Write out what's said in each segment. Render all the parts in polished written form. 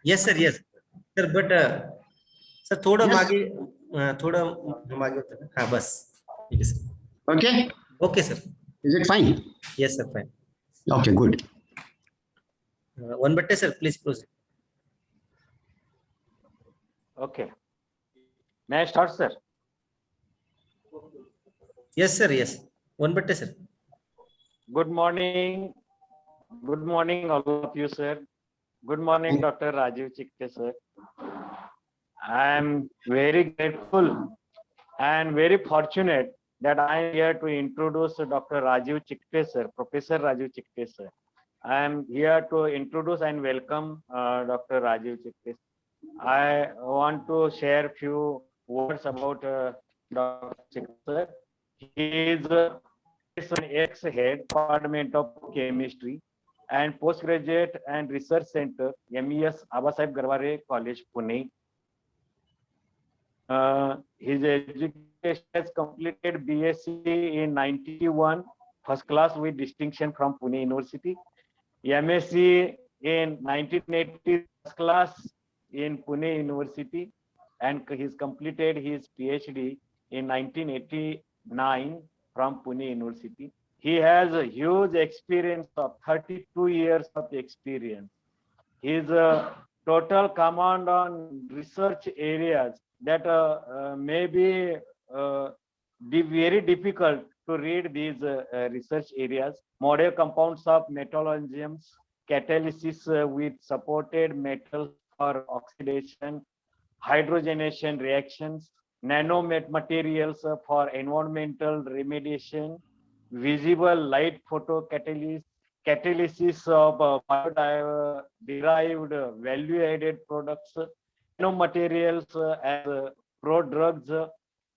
Yes sir, yes sir, but sir थोडं Yes. मागे, थोडं मागे होतं ना. हा बस ठीक आहे sir. Okay. Okay sir. Is it fine? Yes sir, fine. Okay, good. वनबट्टे sir, please proceed. Okay. May I start, sir? Yes sir, yes. वनबट्टे sir. Good morning. Good morning, all of you, sir. Good morning, Dr. Rajiv Chikte, sir. I am very grateful and very fortunate that I am here to introduce Dr. Rajiv Chikte, sir, Professor Rajiv Chikte, sir. I am here to introduce and welcome Dr. Rajiv Chikte. I want to share few words about Dr. Chikte, sir. He is an ex-head department of chemistry and postgraduate and research center, MES Abasaheb Garware College, Pune. His education has completed BSc in 91, first class with distinction from Pune University. MSc in 1980, first class in Pune University, and he's completed his PhD in 1989 from Pune University. He has a huge experience of 32 years of experience. His total command on research areas that may be very difficult to read these research areas. Model compounds of metalloenzymes, catalysis with supported metals for oxidation, hydrogenation reactions, nanomaterials for environmental remediation, visible light photocatalysis, catalysis of derived value-added products, nanomaterials as pro-drugs,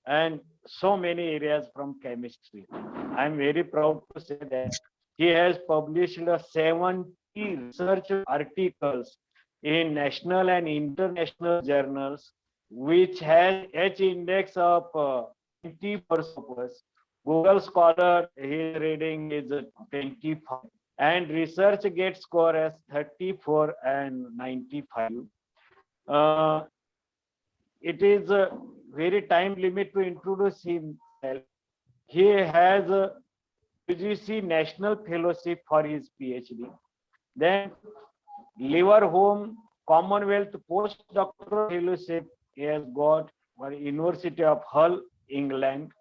and so many areas from chemistry. I am very proud to say that he has published 70 research articles in national and international journals, which has H index of 20%. Google Scholar, his rating is 25, and research gets score as 34 and 95. It is a very time limit to introduce himself. He has a UGC National Fellowship for his PhD. Then Liverhome Commonwealth Postdoctoral Fellowship he has got for University of Hull, England.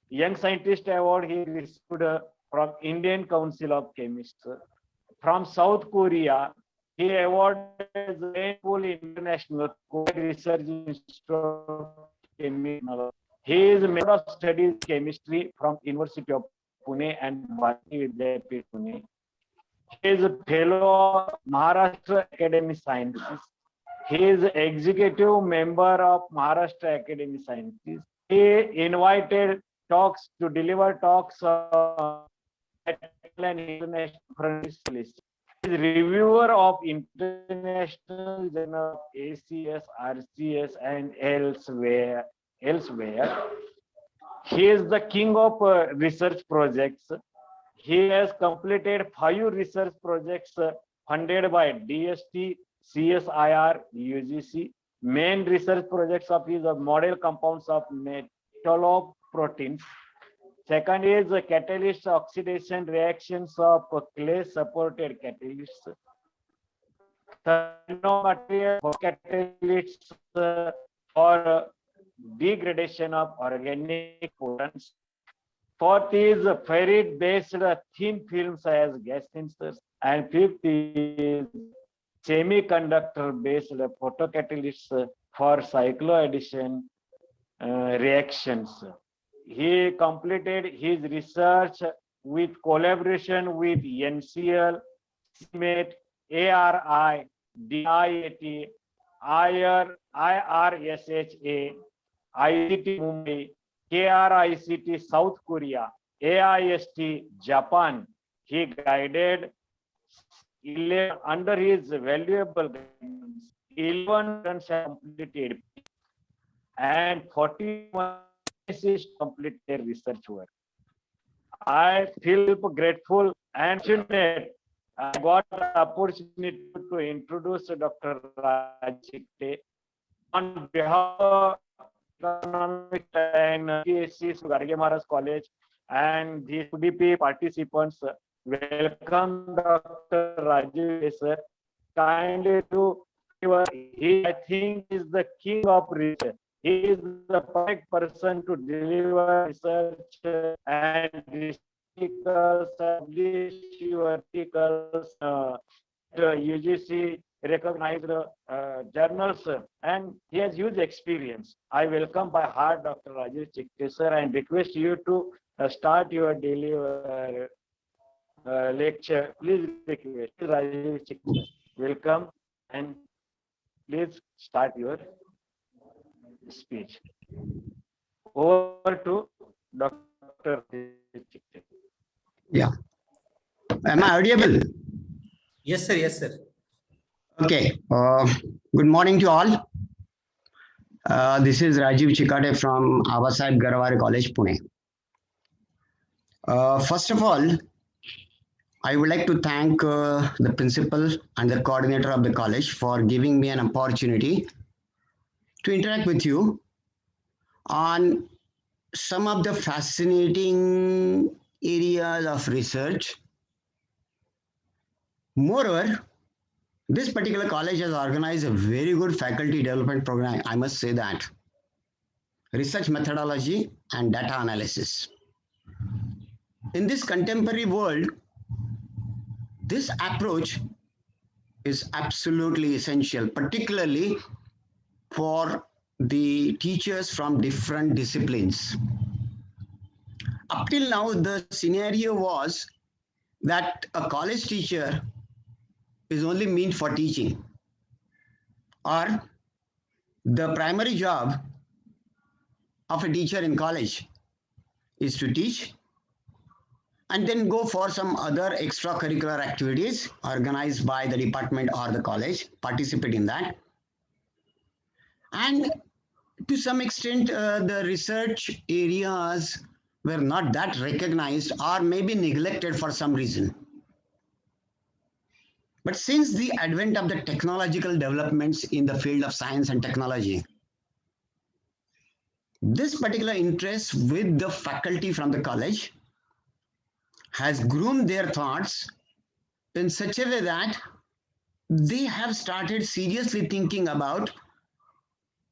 Young Scientist Award he received from Indian Council of Chemists. From South Korea, he awarded Rainbow International Research Institute of Chemistry. He is a member of studies chemistry from University of Pune and Bharati Vidyapeeth Pune. He is a fellow of Maharashtra Academy Sciences. He is executive member of Maharashtra Academy Sciences. He invited talks to deliver talks at and international conferences. He is reviewer of international journal of ACS, RCS, and elsewhere. He is the king of research projects. He has completed 5 research projects funded by DST, CSIR, UGC. Main research projects of his model compounds of metalloproteins. Second is catalyst oxidation reactions of clay supported catalysts. Nanomaterial catalysts for degradation of organic pollutants. Fourth is ferrite-based thin films as gas sensors, and fifth is semiconductor-based photocatalysts for cycloaddition reactions. He completed his research with collaboration with NCL, CMET, ARI, DIAT, IRSHA, ICT Mumbai, KRICT South Korea, AIST Japan. He guided 11 under his valuable guidance. 11 students have completed and 41 complete their research work. I feel grateful and fortunate I got the opportunity to introduce Dr. Raj Chikte on behalf of Economics and PSC Garge Maharaj College and the UDP participants. Welcome Dr. Rajesh sir. Kindly to he, I think, is the king of research. He is the perfect person to deliver research and articles, publish your articles, UGC recognized journals, and he has huge experience. I welcome by heart Dr. Rajesh Chikte sir and request you to start your daily lecture. Please request Rajesh Chikte. Welcome and please start your speech. Over to Dr. Chikte. Yeah. Am I audible? Yes, sir. Yes, sir. Okay. Good morning to all. This is Rajiv Chikate from Abasaheb Garavare College, Pune. First of all, I would like to thank the principal and the coordinator of the college for giving me an opportunity to interact with you on some of the fascinating areas of research. Moreover, this particular college has organized a very good faculty development program, I must say that. Research methodology and data analysis. In this contemporary world, this approach is absolutely essential, particularly for the teachers from different disciplines. Up till now, the scenario was that a college teacher is only meant for teaching, or the primary job of a teacher in college is to teach and then go for some other extracurricular activities organized by the department or the college, participate in that. And to some extent, the research areas were not that recognized or maybe neglected for some reason. But since the advent of the technological developments in the field of science and technology, this particular interest with the faculty from the college has groomed their thoughts in such a way that they have started seriously thinking about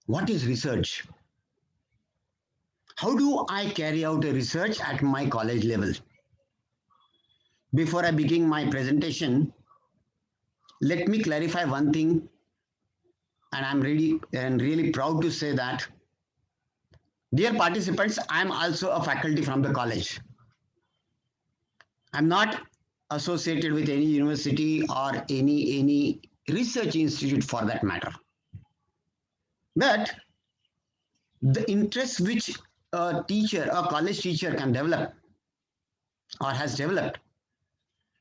what is research? How do I carry out a research at my college level? Before I begin my presentation, let me clarify one thing, and I'm really proud to say that, dear participants, I'm also a faculty from the college. I'm not associated with any university or any research institute for that matter. But the interest which a college teacher can develop or has developed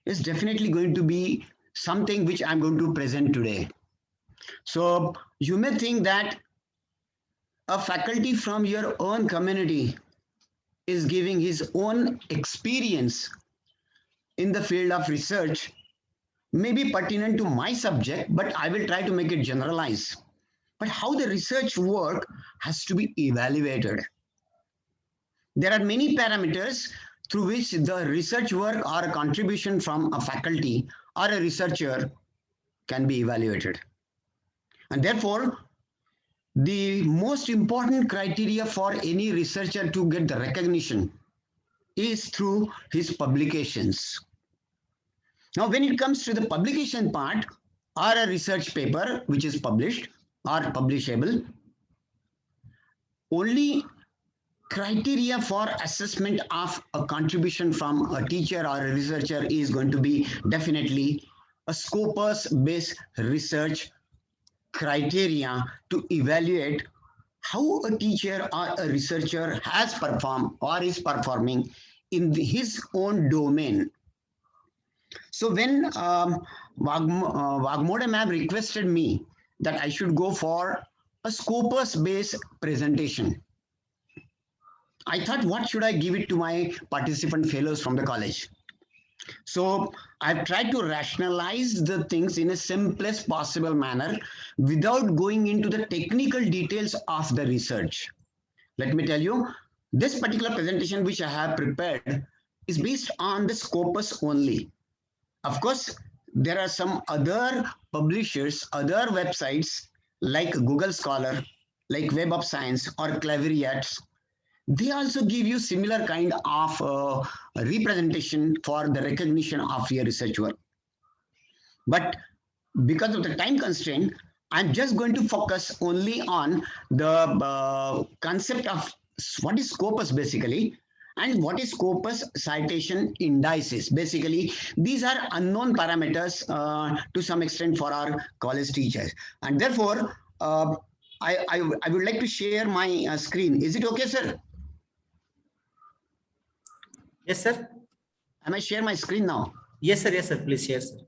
is definitely going to be something which I'm going to present today. So you may think that a faculty from your own community is giving his own experience in the field of research may be pertinent to my subject, but I will try to make it generalized. But how the research work has to be evaluated. There are many parameters through which the research work or a contribution from a faculty or a researcher can be evaluated. And therefore, the most important criteria for any researcher to get the recognition is through his publications. Now, when it comes to the publication part or a research paper which is published or publishable, only criteria for assessment of a contribution from a teacher or a researcher is going to be definitely a Scopus-based research criteria to evaluate how a teacher or a researcher has performed or is performing in his own domain. So when Wagmode ma'am requested me that I should go for a Scopus-based presentation, I thought, what should I give it to my participant fellows from the college? So I've tried to rationalize the things in a simplest possible manner without going into the technical details of the research. Let me tell you, this particular presentation which I have prepared is based on the Scopus only. Of course, there are some other publishers, other websites like Google Scholar, like Web of Science or Claveriat. They also give you similar kind of representation for the recognition of your research work. But because of the time constraint, I'm just going to focus only on the concept of what is Scopus basically, and what is Scopus citation indices. Basically, these are unknown parameters to some extent for our college teachers. And therefore, I would like to share my screen. Is it okay, sir? Yes, sir. Am I share my screen now? Yes, sir. Yes, sir. Please share, sir.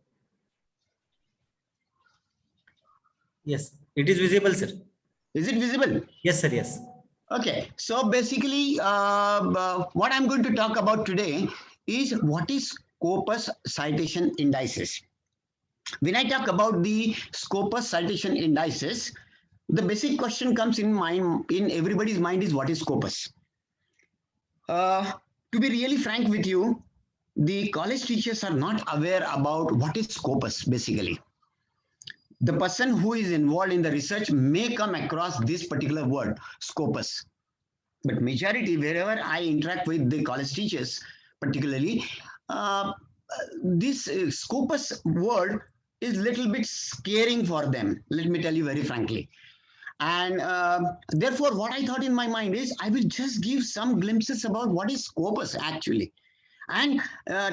Yes, it is visible, sir. Is it visible? Yes, sir. Yes. Okay, so basically what I'm going to talk about today is what is Scopus citation indices. When I talk about the Scopus citation indices, the basic question comes in everybody's mind is what is Scopus? To be really frank with you, the college teachers are not aware about what is Scopus basically. The person who is involved in the research may come across this particular word, Scopus. But majority, wherever I interact with the college teachers, particularly, this Scopus word is little bit scaring for them. Let me tell you very frankly. And therefore, what I thought in my mind is I will just give some glimpses about what is Scopus actually. And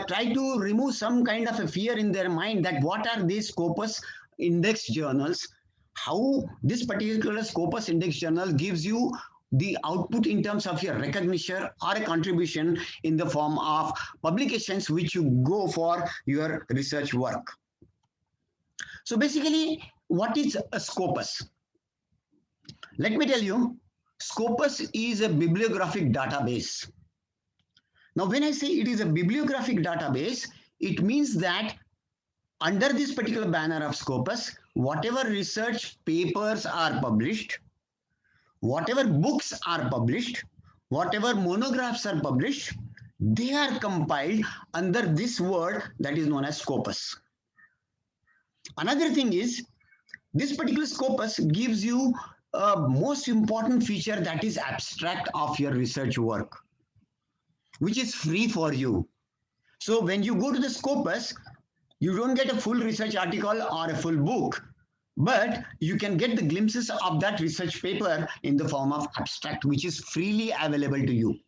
try to remove some kind of a fear in their mind that what are these Scopus index journals, how this particular Scopus index journal gives you the output in terms of your recognition or a contribution in the form of publications which you go for your research work. So basically, what is a Scopus? Let me tell you, Scopus is a bibliographic database. Now, when I say it is a bibliographic database, it means that under this particular banner of Scopus, whatever research papers are published, whatever books are published, whatever monographs are published, they are compiled under this word that is known as Scopus. Another thing is, this particular Scopus gives you a most important feature, that is abstract of your research work, which is free for you. So when you go to the Scopus, you don't get a full research article or a full book, but you can get the glimpses of that research paper in the form of abstract, which is freely available to you.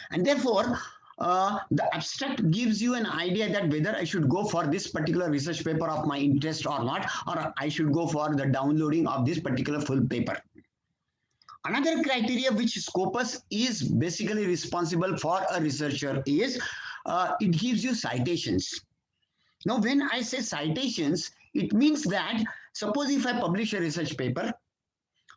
And therefore, the abstract gives you an idea that whether I should go for this particular research paper of my interest or not, or I should go for the downloading of this particular full paper. Another criteria which Scopus is basically responsible for a researcher is it gives you citations. Now, when I say citations, it means that suppose if I publish a research paper,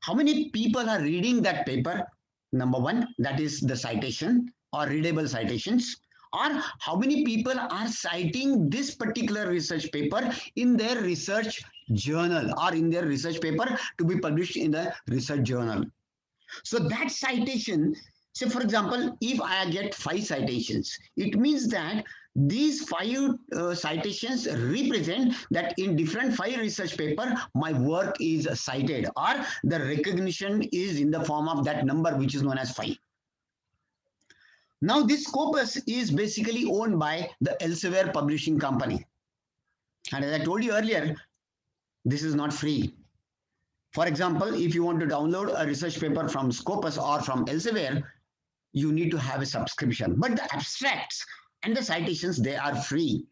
how many people are reading that paper? Number one, that is the citation or readable citations, or how many people are citing this particular research paper in their research journal or in their research paper to be published in the research journal. So that citation, say for example, if I get 5 citations, it means that these 5 citations represent that in different 5 research paper, my work is cited, or the recognition is in the form of that number, which is known as 5. Now, this Scopus is basically owned by the Elsevier Publishing Company. And as I told you earlier, this is not free. For example, if you want to download a research paper from Scopus or from Elsevier, you need to have a subscription. But the abstracts and the citations, they are free.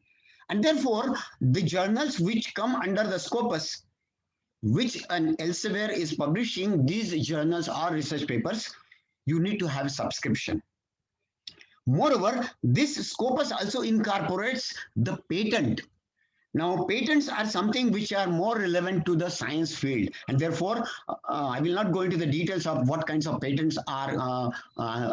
And therefore, the journals which come under the Scopus, which an Elsevier is publishing, these journals or research papers, you need to have a subscription. Moreover, this Scopus also incorporates the patent. Now, patents are something which are more relevant to the science field, and therefore, I will not go into the details of what kinds of patents are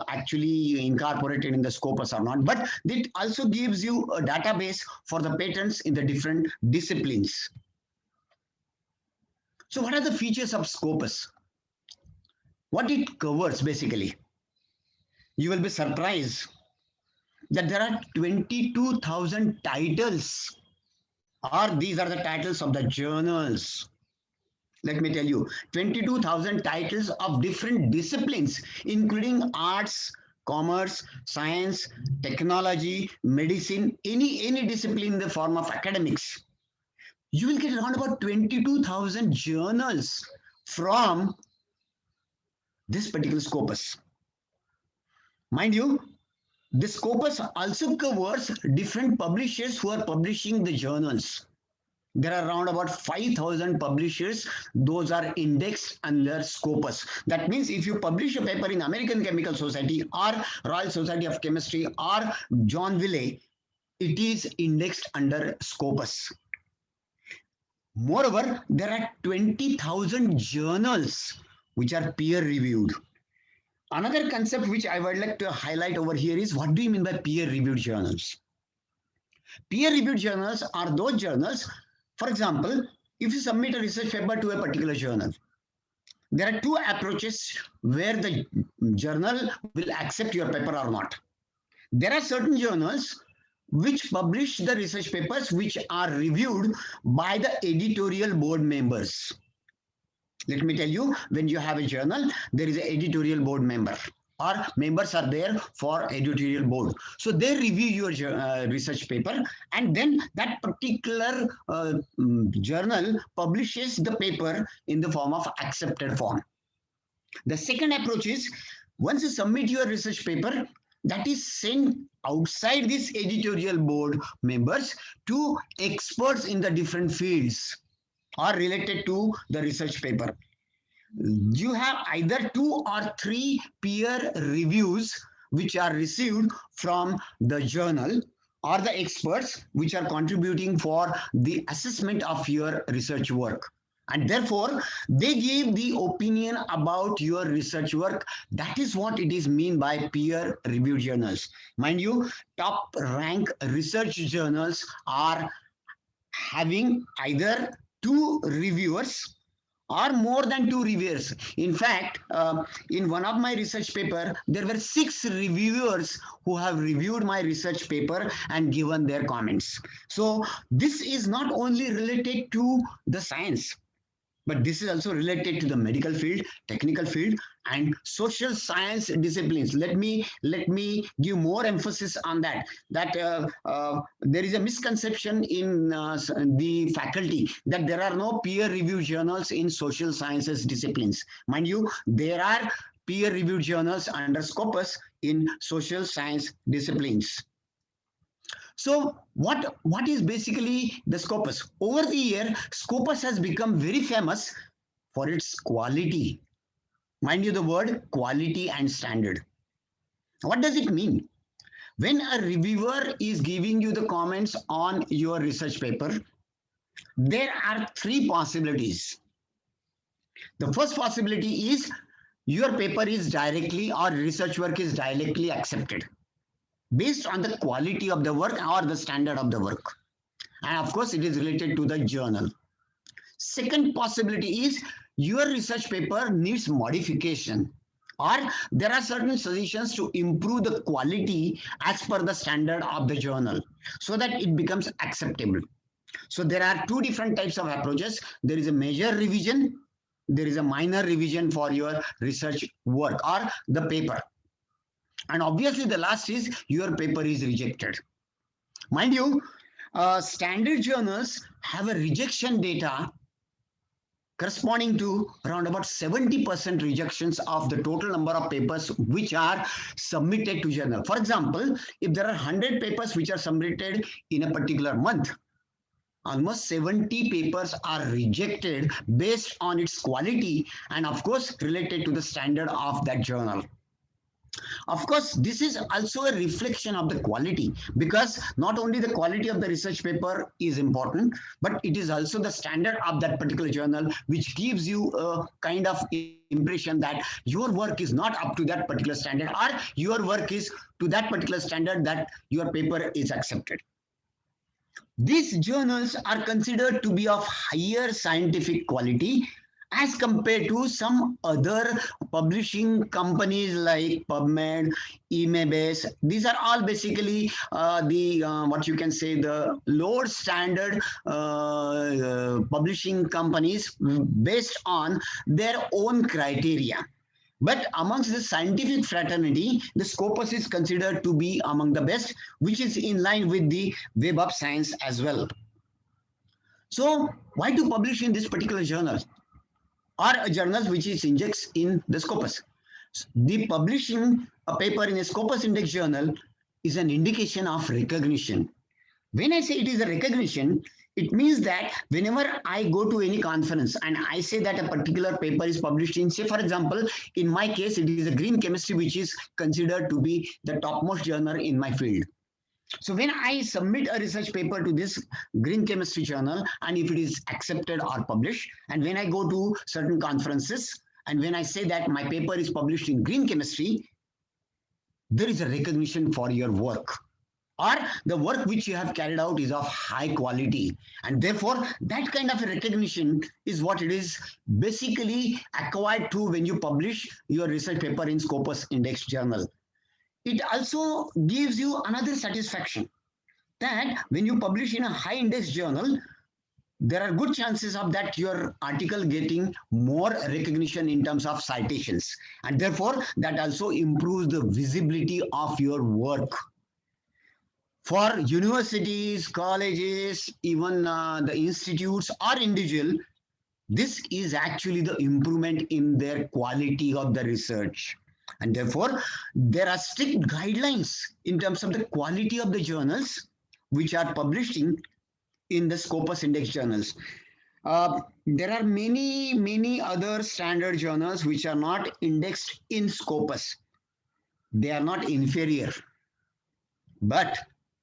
actually incorporated in the Scopus or not, but it also gives you a database for the patents in the different disciplines. So what are the features of Scopus? What it covers basically? You will be surprised that there are 22,000 titles, or these are the titles of the journals. Let me tell you, 22,000 titles of different disciplines, including arts, commerce, science, technology, medicine, any discipline in the form of academics. You will get around about 22,000 journals from this particular Scopus. Mind you, the Scopus also covers different publishers who are publishing the journals. There are around about 5,000 publishers. Those are indexed under Scopus. That means if you publish a paper in American Chemical Society or Royal Society of Chemistry or John Wiley, it is indexed under Scopus. Moreover, there are 20,000 journals which are peer reviewed. Another concept which I would like to highlight over here is, what do you mean by peer-reviewed journals? Peer-reviewed journals are those journals, for example, if you submit a research paper to a particular journal, there are two approaches where the journal will accept your paper or not. There are certain journals which publish the research papers which are reviewed by the editorial board members. Let me tell you, when you have a journal, there is an editorial board member, or members are there for editorial board. So they review your research paper, and then that particular journal publishes the paper in the form of accepted form. The second approach is, once you submit your research paper, that is sent outside this editorial board members to experts in the different fields are related to the research paper. You have either 2 or 3 peer reviews which are received from the journal or the experts which are contributing for the assessment of your research work. And therefore, they give the opinion about your research work. That is what it is mean by peer reviewed journals. Mind you, top rank research journals are having either 2 reviewers or more than 2 reviewers. In fact, in one of my research paper, there were 6 reviewers who have reviewed my research paper and given their comments. So this is not only related to the science, but this is also related to the medical field, technical field, and social science disciplines. Let me give more emphasis on that. There is a misconception in the faculty that there are no peer-reviewed journals in social sciences disciplines. Mind you, there are peer-reviewed journals under Scopus in social science disciplines. So what is basically the Scopus? Over the year, Scopus has become very famous for its quality. Mind you, the word quality and standard. What does it mean? When a reviewer is giving you the comments on your research paper, there are 3 possibilities. The first possibility is your paper is directly, or research work is directly accepted based on the quality of the work or the standard of the work. And of course, it is related to the journal. Second possibility is your research paper needs modification, or there are certain suggestions to improve the quality as per the standard of the journal so that it becomes acceptable. So there are 2 different types of approaches. There is a major revision, there is a minor revision for your research work or the paper. And obviously the last is your paper is rejected. Mind you, standard journals have a rejection data corresponding to around about 70% rejections of the total number of papers which are submitted to journal. For example, if there are 100 papers which are submitted in a particular month, almost 70 papers are rejected based on its quality and of course related to the standard of that journal. Of course, this is also a reflection of the quality, because not only the quality of the research paper is important, but it is also the standard of that particular journal, which gives you a kind of impression that your work is not up to that particular standard, or your work is to that particular standard that your paper is accepted. These journals are considered to be of higher scientific quality as compared to some other publishing companies like PubMed, Emebase. These are all basically the what you can say, the lower standard publishing companies based on their own criteria. But amongst the scientific fraternity, the Scopus is considered to be among the best, which is in line with the Web of Science as well. So why to publish in this particular journal, or a journal which is indexed in the Scopus? The publishing a paper in a Scopus index journal is an indication of recognition. When I say it is a recognition, it means that whenever I go to any conference and I say that a particular paper is published in, say, for example, in my case, it is a green chemistry, which is considered to be the topmost journal in my field. So when I submit a research paper to this green chemistry journal, and if it is accepted or published, and when I go to certain conferences, and when I say that my paper is published in green chemistry, there is a recognition for your work, or the work which you have carried out is of high quality. And therefore, that kind of a recognition is what it is basically acquired to when you publish your research paper in Scopus Index Journal. It also gives you another satisfaction that when you publish in a high index journal, there are good chances of that your article getting more recognition in terms of citations. And therefore, that also improves the visibility of your work. For universities, colleges, even the institutes or individual, this is actually the improvement in their quality of the research. And therefore, there are strict guidelines in terms of the quality of the journals which are published in the Scopus Index journals. There are many other standard journals which are not indexed in Scopus. They are not inferior, but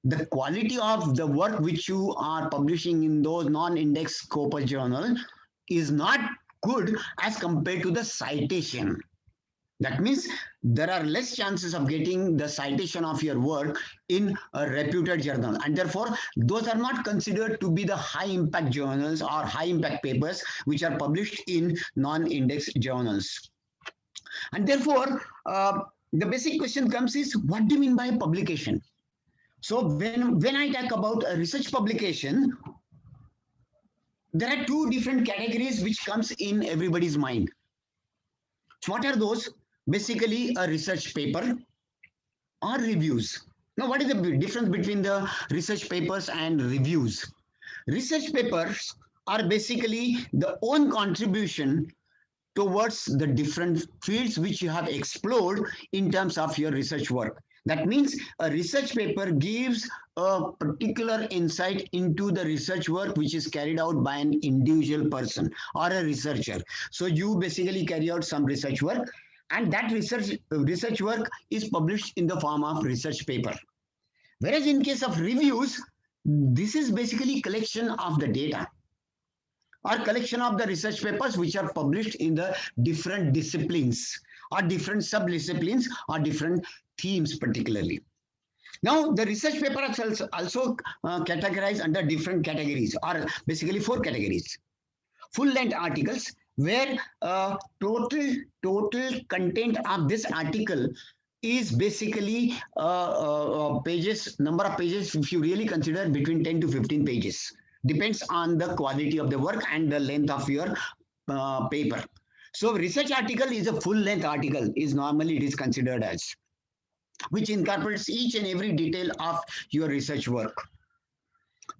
the quality of the work which you are publishing in those non-index Scopus journal is not good as compared to the citation. That means there are less chances of getting the citation of your work in a reputed journal. And therefore, those are not considered to be the high impact journals or high impact papers which are published in non-index journals. And therefore, the basic question comes is, what do you mean by publication? So when I talk about a research publication, there are two different categories which comes in everybody's mind. So what are those? Basically, a research paper or reviews. Now, what is the difference between the research papers and reviews? Research papers are basically the own contribution towards the different fields which you have explored in terms of your research work. That means a research paper gives a particular insight into the research work which is carried out by an individual person or a researcher. So you basically carry out some research work, and that research work is published in the form of research paper. Whereas in case of reviews, this is basically collection of the data or collection of the research papers which are published in the different disciplines or different sub-disciplines or different themes particularly. Now, the research paper is also categorized under different categories, or basically 4 categories. Full-length articles, where total content of this article is basically pages, number of pages, if you really consider, between 10 to 15 pages. Depends on the quality of the work and the length of your paper. So research article is a full-length article, is normally it is considered as, which incorporates each and every detail of your research work.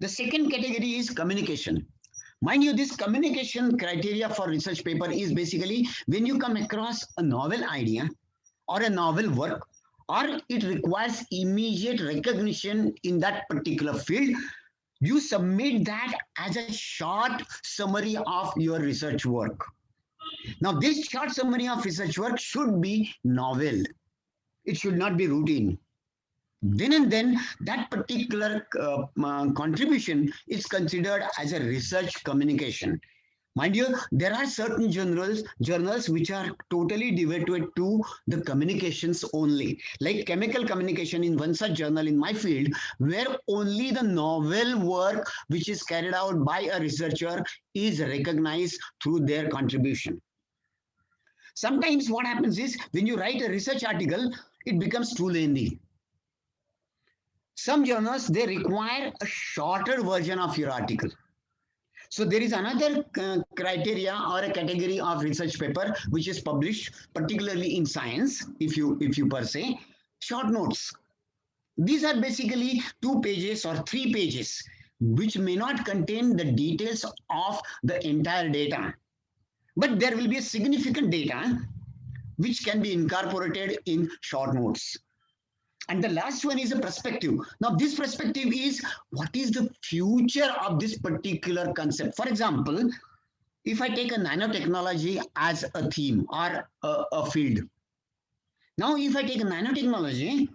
The second category is communication. Mind you, this communication criteria for research paper is basically when you come across a novel idea or a novel work, or it requires immediate recognition in that particular field, you submit that as a short summary of your research work. Now, this short summary of research work should be novel. It should not be routine. Then and then that particular contribution is considered as a research communication. Mind you, there are certain journals which are totally devoted to the communications only, like chemical communication in one such journal in my field, where only the novel work which is carried out by a researcher is recognized through their contribution. Sometimes what happens is when you write a research article, it becomes too lengthy. Some journals, they require a shorter version of your article. So there is another criteria or a category of research paper which is published, particularly in science, if you per se, short notes. These are basically 2 pages or 3 pages, which may not contain the details of the entire data. But there will be a significant data which can be incorporated in short notes. And the last one is a perspective. Now, this perspective is what is the future of this particular concept. For example, if I take a nanotechnology as a theme or a field. Now, if I take a nanotechnology,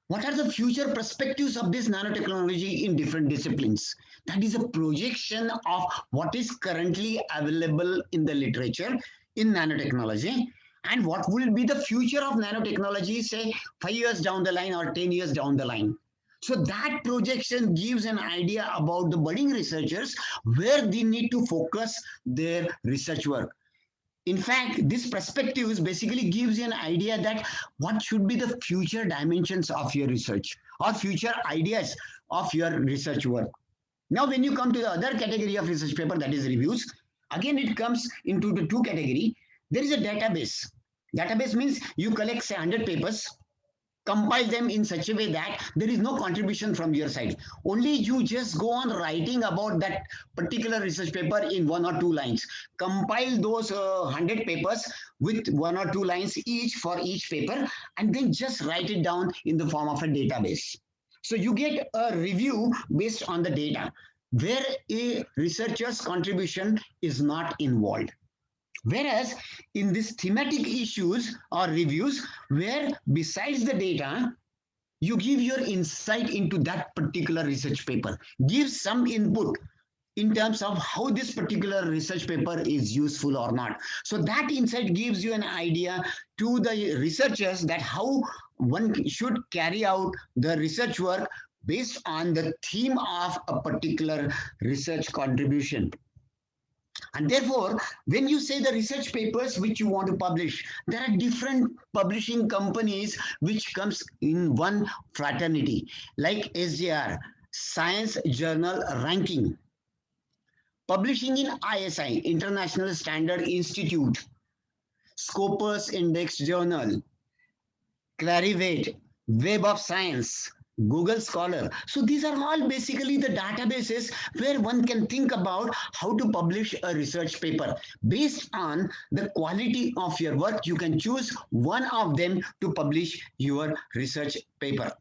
what are the future perspectives of this nanotechnology in different disciplines? That is a projection of what is currently available in the literature in nanotechnology. And what will be the future of nanotechnology, say 5 years down the line or 10 years down the line. So that projection gives an idea about the budding researchers where they need to focus their research work. In fact, this perspective basically gives you an idea that what should be the future dimensions of your research or future ideas of your research work. Now, when you come to the other category of research paper, that is reviews, again, it comes into the 2 categories. There is a database. Database means you collect, say, 100 papers, compile them in such a way that there is no contribution from your side. Only you just go on writing about that particular research paper in 1 or 2 lines. Compile those 100 papers with 1 or 2 lines each for each paper, and then just write it down in the form of a database. So you get a review based on the data, where a researcher's contribution is not involved. Whereas in these thematic issues or reviews, where besides the data, you give your insight into that particular research paper, give some input in terms of how this particular research paper is useful or not. So that insight gives you an idea to the researchers that how one should carry out the research work based on the theme of a particular research contribution. And therefore, when you say the research papers which you want to publish, there are different publishing companies which comes in one fraternity, like SJR, Science Journal Ranking, publishing in ISI, International Standard Institute, Scopus Index Journal, Clarivate, Web of Science, Google Scholar. So these are all basically the databases where one can think about how to publish a research paper. Based on the quality of your work, you can choose one of them to publish your research paper.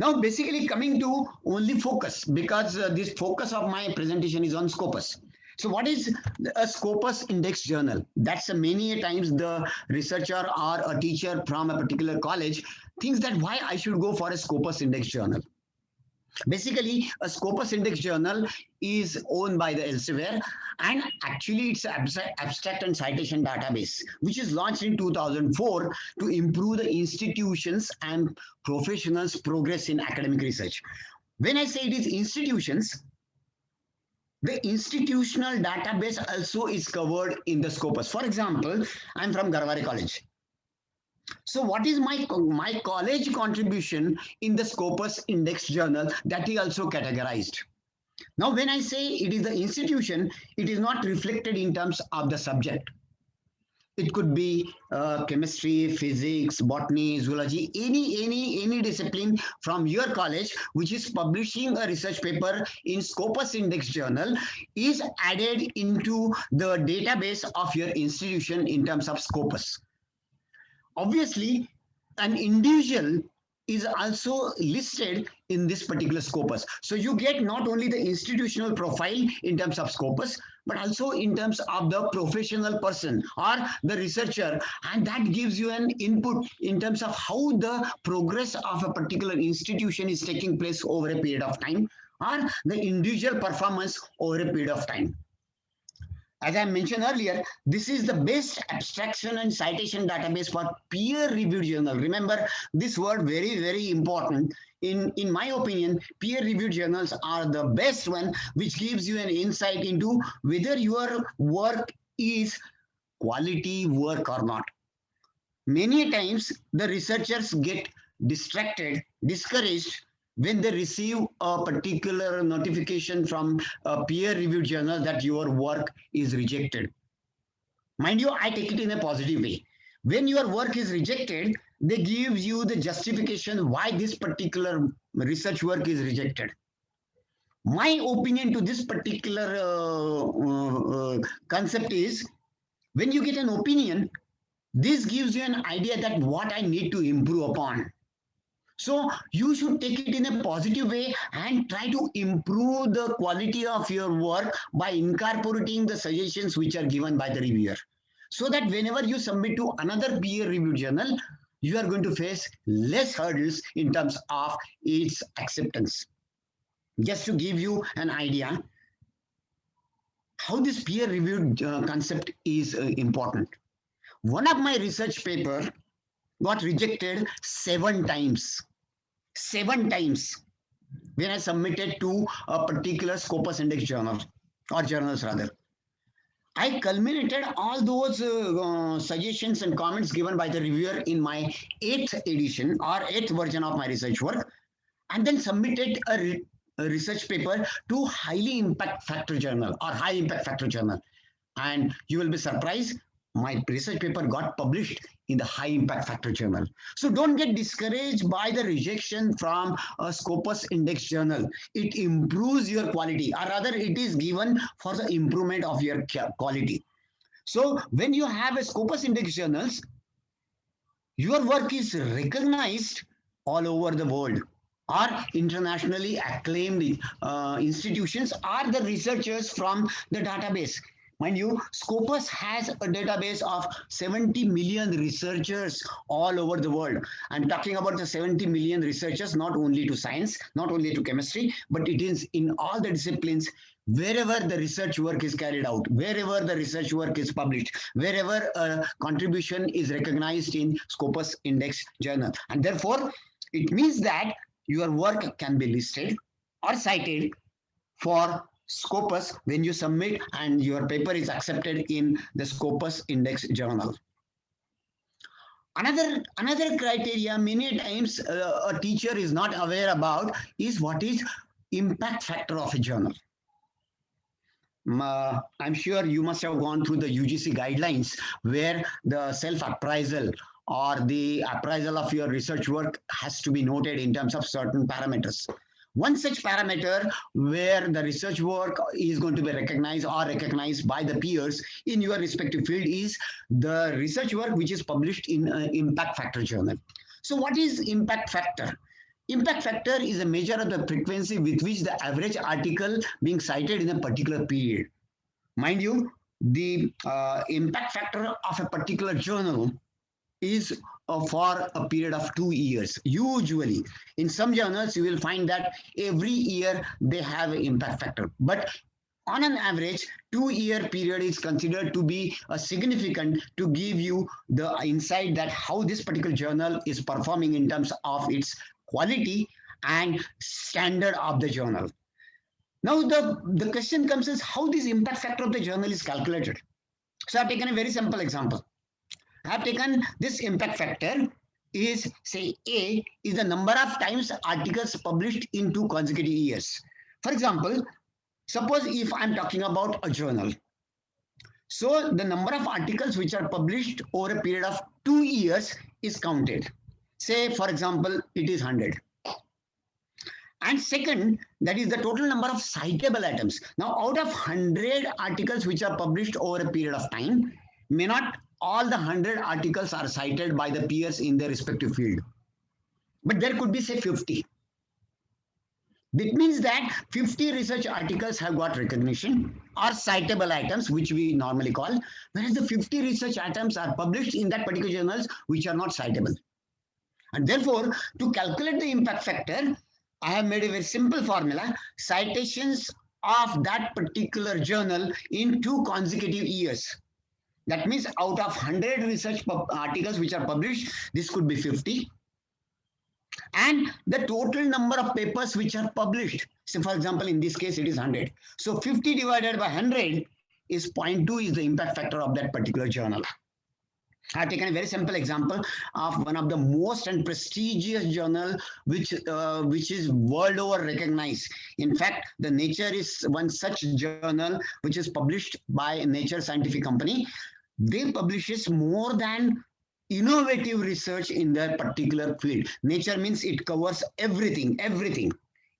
Now, basically coming to only focus, because this focus of my presentation is on Scopus. So what is a Scopus Index Journal? That's many times the researcher or a teacher from a particular college thinks that why I should go for a Scopus Index Journal. Basically, a Scopus Index Journal is owned by the Elsevier, and actually it's an abstract and citation database, which is launched in 2004 to improve the institutions and professionals' progress in academic research. When I say it is institutions, the institutional database also is covered in the Scopus. For example, I'm from Garware College. So what is my college contribution in the Scopus Index Journal? That is also categorized. Now, when I say it is the institution, it is not reflected in terms of the subject. It could be chemistry, physics, botany, zoology, any discipline from your college which is publishing a research paper in Scopus Index Journal is added into the database of your institution in terms of Scopus. Obviously, an individual is also listed in this particular Scopus. So you get not only the institutional profile in terms of Scopus, but also in terms of the professional person or the researcher, and that gives you an input in terms of how the progress of a particular institution is taking place over a period of time, or the individual performance over a period of time. As I mentioned earlier, this is the best abstraction and citation database for peer-reviewed journal. Remember this word, very, very important. In my opinion, peer-reviewed journals are the best one, which gives you an insight into whether your work is quality work or not. Many times the researchers get distracted, discouraged when they receive a particular notification from a peer-reviewed journal that your work is rejected. Mind you, I take it in a positive way. When your work is rejected, they give you the justification why this particular research work is rejected. My opinion to this particular concept is, when you get an opinion, this gives you an idea that what I need to improve upon. So you should take it in a positive way and try to improve the quality of your work by incorporating the suggestions which are given by the reviewer. So that whenever you submit to another peer-reviewed journal, you are going to face less hurdles in terms of its acceptance. Just to give you an idea how this peer-reviewed concept is important. One of my research paper got rejected 7 times. 7 times when I submitted to a particular Scopus Index journal, or journals rather. I culminated all those suggestions and comments given by the reviewer in my 8th edition or 8th version of my research work, and then submitted a research paper to highly impact factor journal or high impact factor journal. And you will be surprised, my research paper got published in the high impact factor journal. So don't get discouraged by the rejection from a Scopus Index journal. It improves your quality, or rather it is given for the improvement of your quality. So when you have a Scopus Index journals, your work is recognized all over the world, or internationally acclaimed institutions are the researchers from the database. Mind you, Scopus has a database of 70 million researchers all over the world. I'm talking about the 70 million researchers, not only to science, not only to chemistry, but it is in all the disciplines, wherever the research work is carried out, wherever the research work is published, wherever a contribution is recognized in Scopus Index journal. And therefore, it means that your work can be listed or cited for Scopus when you submit and your paper is accepted in the Scopus Index journal. Another criteria many times a teacher is not aware about is what is impact factor of a journal. I'm sure you must have gone through the UGC guidelines where the self-appraisal or the appraisal of your research work has to be noted in terms of certain parameters. One such parameter where the research work is going to be recognized or recognized by the peers in your respective field is the research work which is published in an impact factor journal. So what is impact factor? Impact factor is a measure of the frequency with which the average article being cited in a particular period. Mind you, the impact factor of a particular journal is for a period of 2 years. Usually, in some journals, you will find that every year they have an impact factor. But on an average, 2-year period is considered to be significant to give you the insight that how this particular journal is performing in terms of its quality and standard of the journal. Now, the question comes is how this impact factor of the journal is calculated. So I've taken a very simple example. I have taken this impact factor is, say, A is the number of times articles published in 2 consecutive years. For example, suppose if I'm talking about a journal. So the number of articles which are published over a period of 2 years is counted. Say, for example, it is 100. And second, that is the total number of citable items. Now, out of 100 articles which are published over a period of time, may not all the 100 articles are cited by the peers in their respective field. But there could be, say, 50. That means that 50 research articles have got recognition or citable items, which we normally call, whereas the 50 research items are published in that particular journals which are not citable. And therefore, to calculate the impact factor, I have made a very simple formula: citations of that particular journal in 2 consecutive years. That means out of 100 research articles which are published, this could be 50. And the total number of papers which are published. So for example, in this case, it is 100. So 50 divided by 100 is 0.2 is the impact factor of that particular journal. I've taken a very simple example of one of the most and prestigious journal which is world over recognized. In fact, the Nature is one such journal which is published by Nature Scientific Company. They publishes more than innovative research in their particular field. Nature means it covers everything.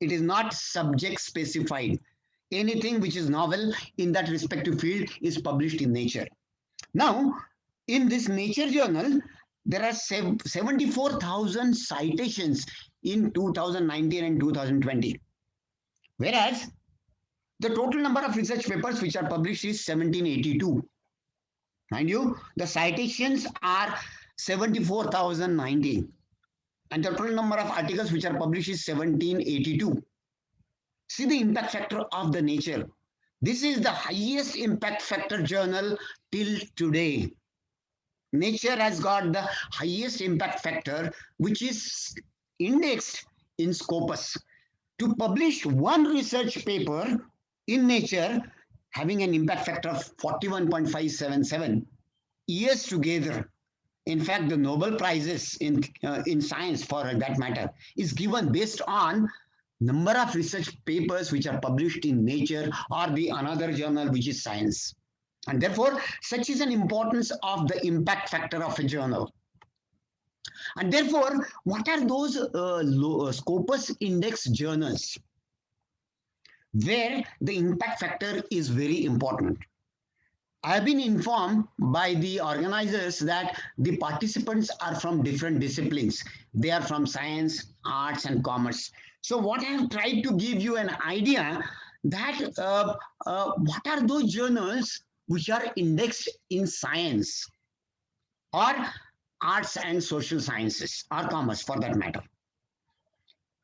It is not subject specified. Anything which is novel in that respective field is published in Nature. Now, in this Nature journal, there are 74,000 citations in 2019 and 2020. Whereas the total number of research papers which are published is 1782. Mind you, the citations are 74,019 and the total number of articles which are published is 1782. See the impact factor of the Nature. This is the highest impact factor journal till today. Nature has got the highest impact factor, which is indexed in Scopus. To publish one research paper in Nature having an impact factor of 41.577 years together. In fact, the Nobel Prizes in science, for that matter, is given based on number of research papers which are published in Nature or the another journal which is Science. And therefore, such is an importance of the impact factor of a journal. And therefore, what are those Scopus index journals where the impact factor is very important? I have been informed by the organizers that the participants are from different disciplines. They are from science, arts, and commerce. So what I have tried to give you an idea that what are those journals which are indexed in science or arts and social sciences or commerce for that matter.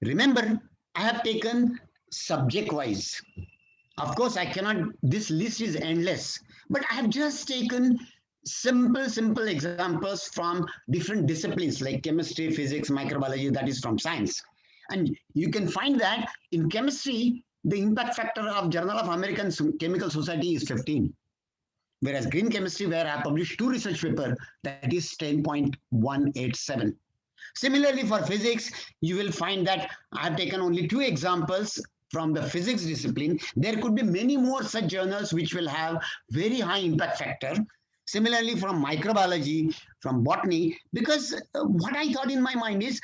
Remember, I have taken subject-wise. Of course, I cannot, this list is endless, but I have just taken simple examples from different disciplines like chemistry, physics, microbiology, that is from science. And you can find that in chemistry, the impact factor of Journal of American Chemical Society is 15. Whereas green chemistry, where I published 2 research papers, that is 10.187. Similarly, for physics, you will find that I have taken only 2 examples from the physics discipline. There could be many more such journals which will have very high impact factor. Similarly, from microbiology, from botany, because what I thought in my mind is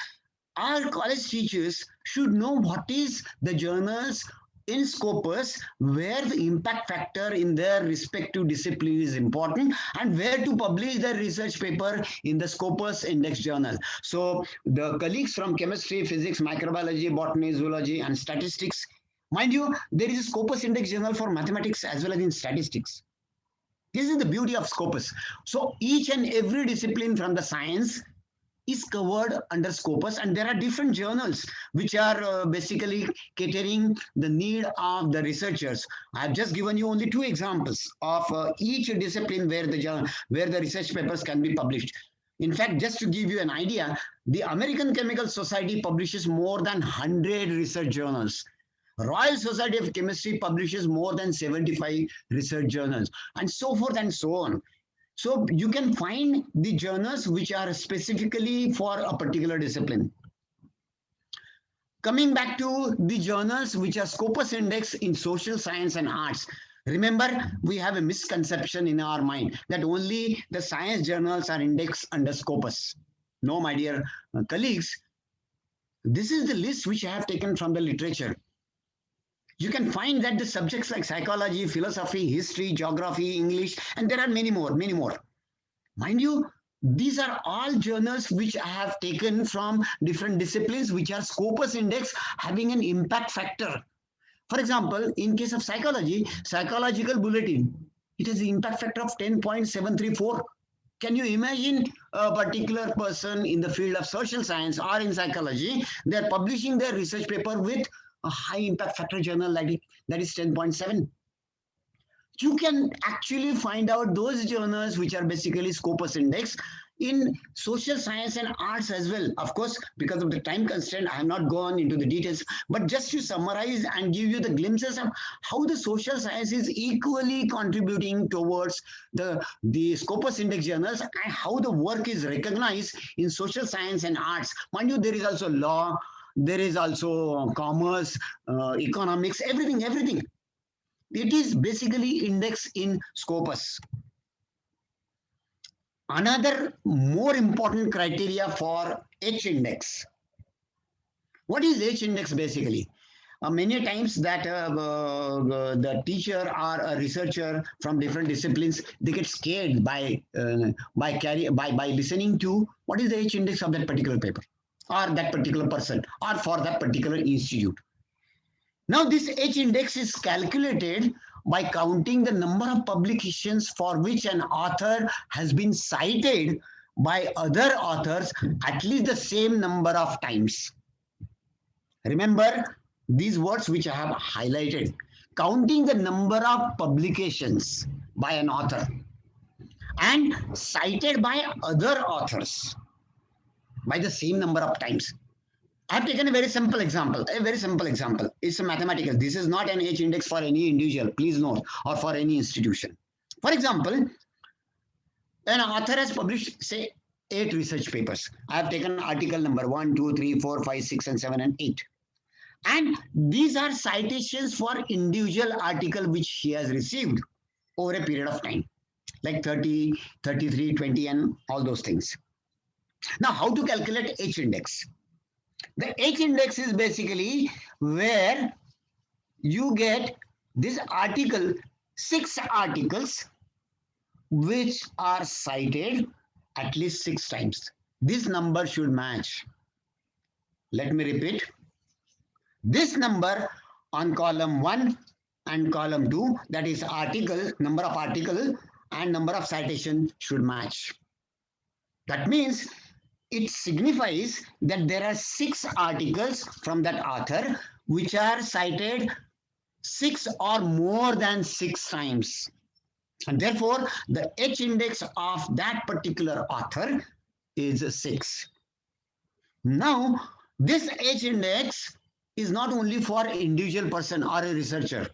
our college teachers should know what is the journals in Scopus where the impact factor in their respective discipline is important and where to publish their research paper in the Scopus index journal. So the colleagues from chemistry, physics, microbiology, botany, zoology, and statistics, mind you, there is a Scopus index journal for mathematics as well as in statistics. This is the beauty of Scopus. So each and every discipline from the science is covered under Scopus, and there are different journals which are basically catering the need of the researchers. I have just given you only 2 examples of each discipline where the research papers can be published. In fact, just to give you an idea, the American Chemical Society publishes more than 100 research journals. Royal Society of Chemistry publishes more than 75 research journals, and so forth and so on. So you can find the journals which are specifically for a particular discipline. Coming back to the journals which are Scopus index in social science and arts. Remember, we have a misconception in our mind that only the science journals are indexed under Scopus. No, my dear colleagues, this is the list which I have taken from the literature. You can find that the subjects like psychology, philosophy, history, geography, English, and there are many more. Mind you, These are all journals which I have taken from different disciplines, which are Scopus index having an impact factor. For example, in case of psychology, psychological bulletin, it has an impact factor of 10.734. Can you imagine a particular person in the field of social science or in psychology, they're publishing their research paper with a high impact factor journal like that is 10.7. You can actually find out those journals which are basically Scopus index in social science and arts as well. Of course, because of the time constraint, I have not gone into the details, but just to summarize and give you the glimpses of how the social science is equally contributing towards the Scopus index journals and how the work is recognized in social science and arts. Mind you, there is also law, there is also commerce, economics, everything. It is basically indexed in Scopus. Another more important criteria for H index. What is H index basically? Many times that the teacher or a researcher from different disciplines, they get scared by listening to what is the H index of that particular paper or that particular person or for that particular institute. Now this H index is calculated by counting the number of publications for which an author has been cited by other authors at least the same number of times. Remember these words which I have highlighted. Counting the number of publications by an author and cited by other authors by the same number of times. I have taken a very simple example. It's a mathematical. This is not an H index for any individual, please note, or for any institution. For example, an author has published, say, 8 research papers. I have taken article number 1, 2, 3, 4, 5, 6, and 7, and 8. And these are citations for individual article which he has received over a period of time, like 30, 33, 20, and all those things. Now, how to calculate H index? The H index is basically where you get this article, 6 articles which are cited at least 6 times. This number should match. Let me repeat. This number on column 1 and column 2, that is article, number of article and number of citation should match. That means it signifies that there are 6 articles from that author which are cited 6 or more than 6 times. And therefore, the H index of that particular author is 6. Now, this H index is not only for individual person or a researcher.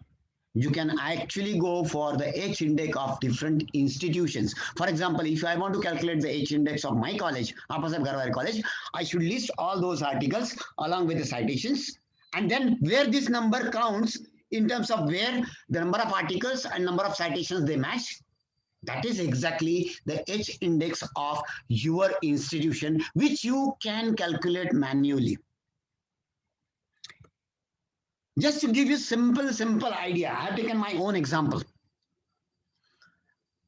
You can actually go for the H index of different institutions. For example, if I want to calculate the H index of my college, Apasaheb Garware College, I should list all those articles along with the citations. And then where this number counts in terms of where the number of articles and number of citations they match, that is exactly the H index of your institution, which you can calculate manually. Just to give you simple idea, I have taken my own example.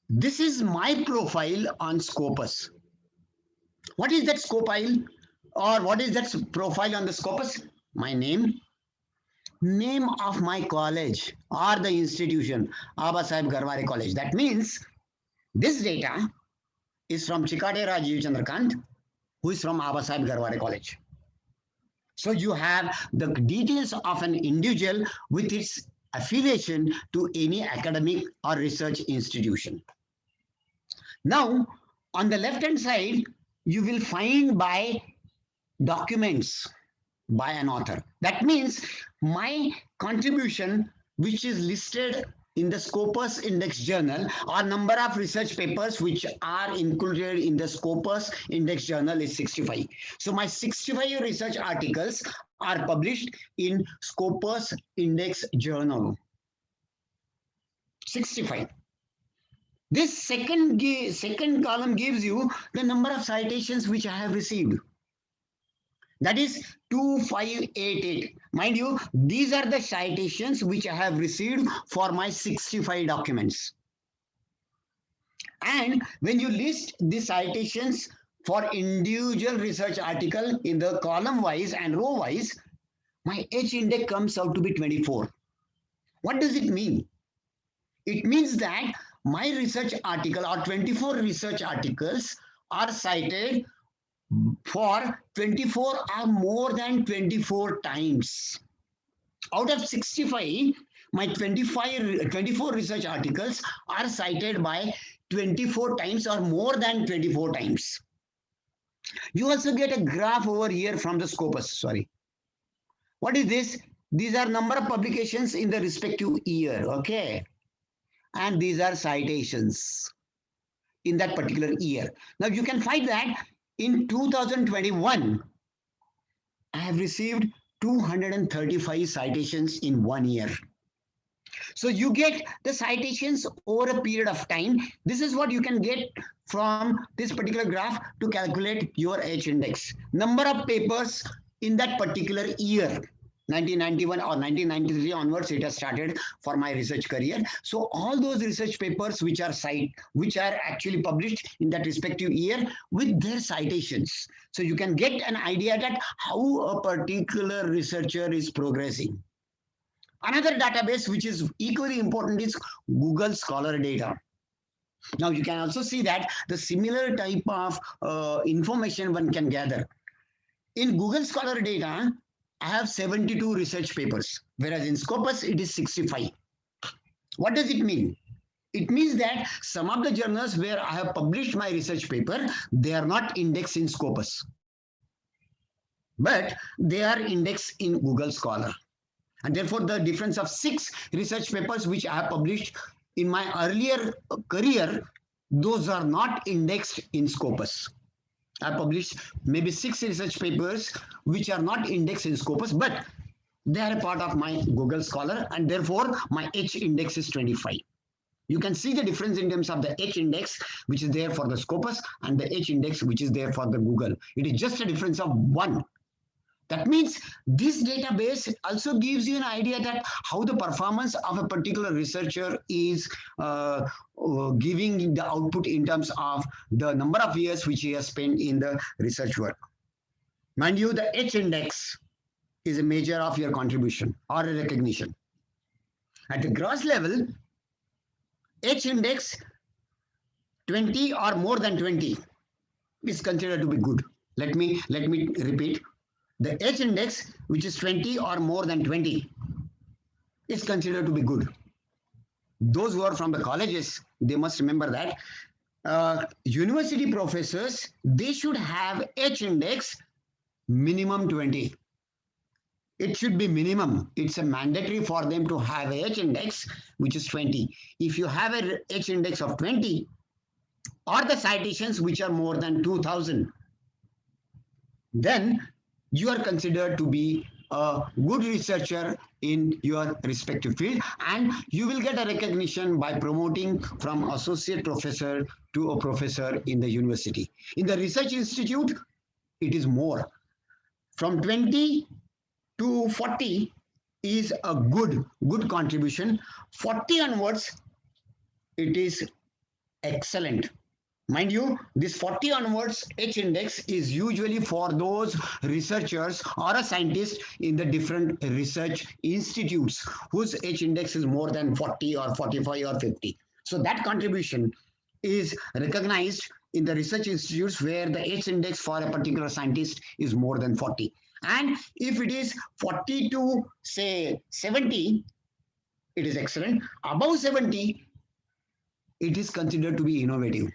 This is my profile on Scopus. What is that Scopile or what is that profile on the Scopus? My name of my college or the institution, Apasaheb Garware College. That means this data is from Chikate Rajiv Chandrakant, who is from Apasaheb Garware College. So you have the details of an individual with its affiliation to any academic or research institution. Now, on the left-hand side, you will find by documents by an author. That means my contribution, which is listed in the Scopus Index Journal, or number of research papers which are included in the Scopus Index Journal is 65. So my 65 research articles are published in Scopus Index Journal. 65. This second column gives you the number of citations which I have received. That is 2588. Mind you, these are the citations which I have received for my 65 documents. And when you list the citations for individual research article in the column wise and row wise, my H index comes out to be 24. What does it mean? It means that my research article or 24 research articles are cited for 24 or more than 24 times. Out of 65, my 24 research articles are cited by 24 times or more than 24 times. You also get a graph over here from the Scopus. Sorry. What is this? These are number of publications in the respective year. Okay. And these are citations in that particular year. Now you can find that in 2021, I have received 235 citations in 1 year. So you get the citations over a period of time. This is what you can get from this particular graph to calculate your H index. Number of papers in that particular year. 1991 or 1993 onwards, it has started for my research career. So all those research papers which are actually published in that respective year with their citations. So you can get an idea that how a particular researcher is progressing. Another database which is equally important is Google Scholar data. Now you can also see that the similar type of information one can gather. In Google Scholar data, I have 72 research papers, whereas in Scopus, it is 65. What does it mean? It means that some of the journals where I have published my research paper, they are not indexed in Scopus, but they are indexed in Google Scholar. And therefore, the difference of 6 research papers which I have published in my earlier career, those are not indexed in Scopus. I published maybe 6 research papers which are not indexed in Scopus, but they are a part of my Google Scholar, and therefore my H index is 25. You can see the difference in terms of the H index which is there for the Scopus and the H index which is there for the Google. It is just a difference of 1. That means this database also gives you an idea that how the performance of a particular researcher is giving the output in terms of the number of years which he has spent in the research work. Mind you, the H index is a measure of your contribution or a recognition. At the gross level, H index 20 or more than 20 is considered to be good. Let me repeat. The H index, which is 20 or more than 20, is considered to be good. Those who are from the colleges, they must remember that university professors, they should have H index minimum 20. It should be minimum. It's a mandatory for them to have a H index, which is 20. If you have a H index of 20, or the citations which are more than 2,000, then you are considered to be a good researcher in your respective field, and you will get a recognition by promoting from associate professor to a professor in the university. In the research institute, it is more. From 20 to 40 is a good contribution. 40 onwards, it is excellent. Mind you, this 40 onwards H index is usually for those researchers or a scientist in the different research institutes whose H index is more than 40 or 45 or 50. So that contribution is recognized in the research institutes where the H index for a particular scientist is more than 40. And if it is 40 to say 70, it is excellent. Above 70, it is considered to be innovative.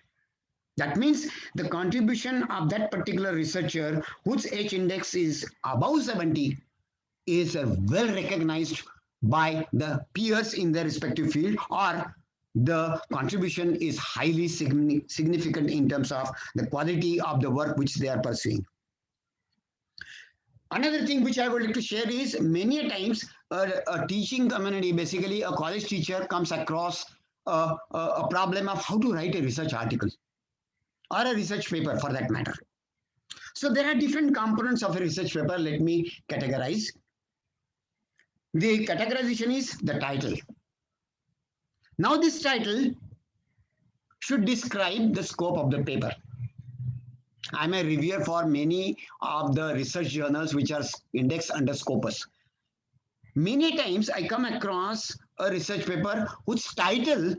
That means the contribution of that particular researcher whose H index is above 70 is well recognized by the peers in their respective field, or the contribution is highly significant in terms of the quality of the work which they are pursuing. Another thing which I would like to share is many times a teaching community, basically a college teacher, comes across a problem of how to write a research article or a research paper for that matter. So there are different components of a research paper. Let me categorize. The categorization is the title. Now this title should describe the scope of the paper. I'm a reviewer for many of the research journals which are indexed under Scopus. Many times I come across a research paper whose title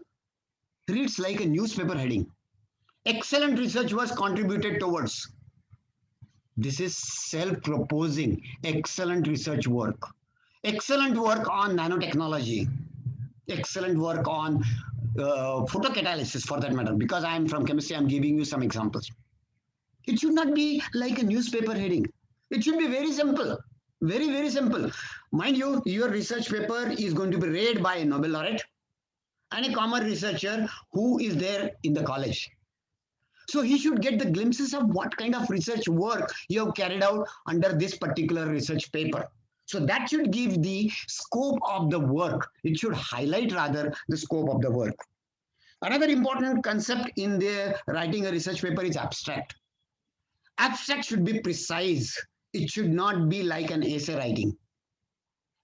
reads like a newspaper heading. Excellent research was contributed towards. This is self-proposing excellent research work. Excellent work on nanotechnology. Excellent work on photocatalysis for that matter. Because I am from chemistry, I'm giving you some examples. It should not be like a newspaper heading. It should be very simple. Very, very simple. Mind you, your research paper is going to be read by a Nobel laureate and a common researcher who is there in the college. So he should get the glimpses of what kind of research work you have carried out under this particular research paper. So that should give the scope of the work. It should highlight rather the scope of the work. Another important concept in the writing a research paper is abstract. Abstract should be precise. It should not be like an essay writing.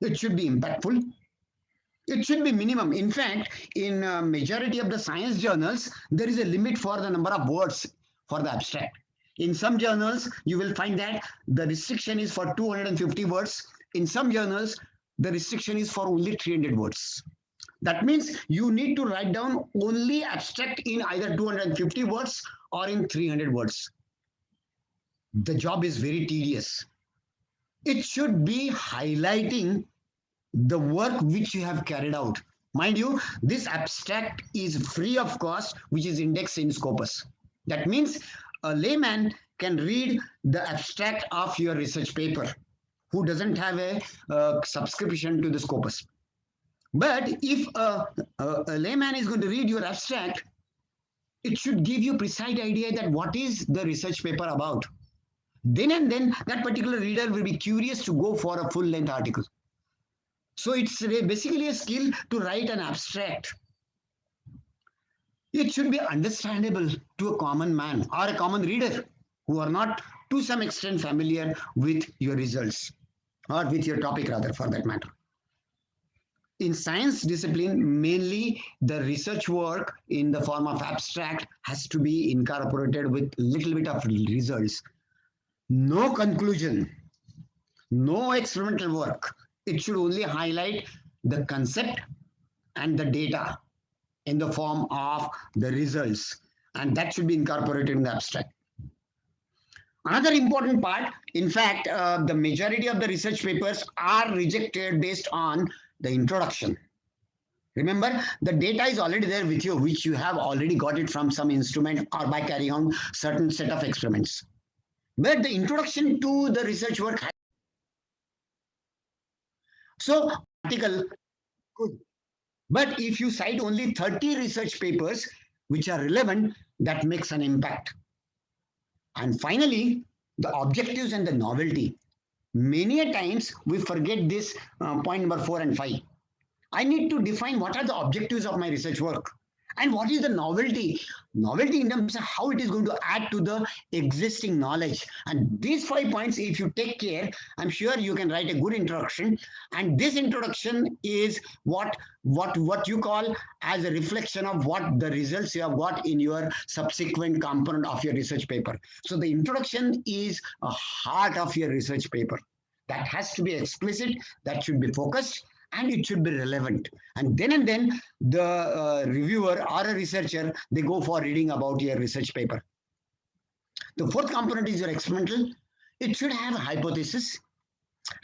It should be impactful. It should be minimum. In fact, in a majority of the science journals, there is a limit for the number of words for the abstract. In some journals, you will find that the restriction is for 250 words. In some journals, the restriction is for only 300 words. That means you need to write down only abstract in either 250 words or in 300 words. The job is very tedious. It should be highlighting the work which you have carried out. Mind you, this abstract is free of cost, which is indexed in Scopus. That means a layman can read the abstract of your research paper who doesn't have a subscription to the Scopus. But if a layman is going to read your abstract, it should give you precise idea that what is the research paper about. Then and then that particular reader will be curious to go for a full-length article. So it's basically a skill to write an abstract. It should be understandable to a common man or a common reader who are not to some extent familiar with your results or with your topic rather for that matter. In science discipline, mainly the research work in the form of abstract has to be incorporated with little bit of results. No conclusion, no experimental work. It should only highlight the concept and the data in the form of the results, and that should be incorporated in the abstract. Another important part, in fact, the majority of the research papers are rejected based on the introduction. Remember, the data is already there with you, which you have already got it from some instrument or by carrying on certain set of experiments. But the introduction to the research work. So, article good. But if you cite only 30 research papers which are relevant, that makes an impact. And finally, the objectives and the novelty. Many a times we forget this point number 4 and 5. I need to define what are the objectives of my research work and what is the novelty. Novelty in terms of how it is going to add to the existing knowledge. And these 5 points, if you take care, I'm sure you can write a good introduction. And this introduction is what you call as a reflection of what the results you have got in your subsequent component of your research paper. So the introduction is a heart of your research paper. That has to be explicit, that should be focused, and it should be relevant. And then the reviewer or a researcher, they go for reading about your research paper. The fourth component is your experimental. It should have a hypothesis.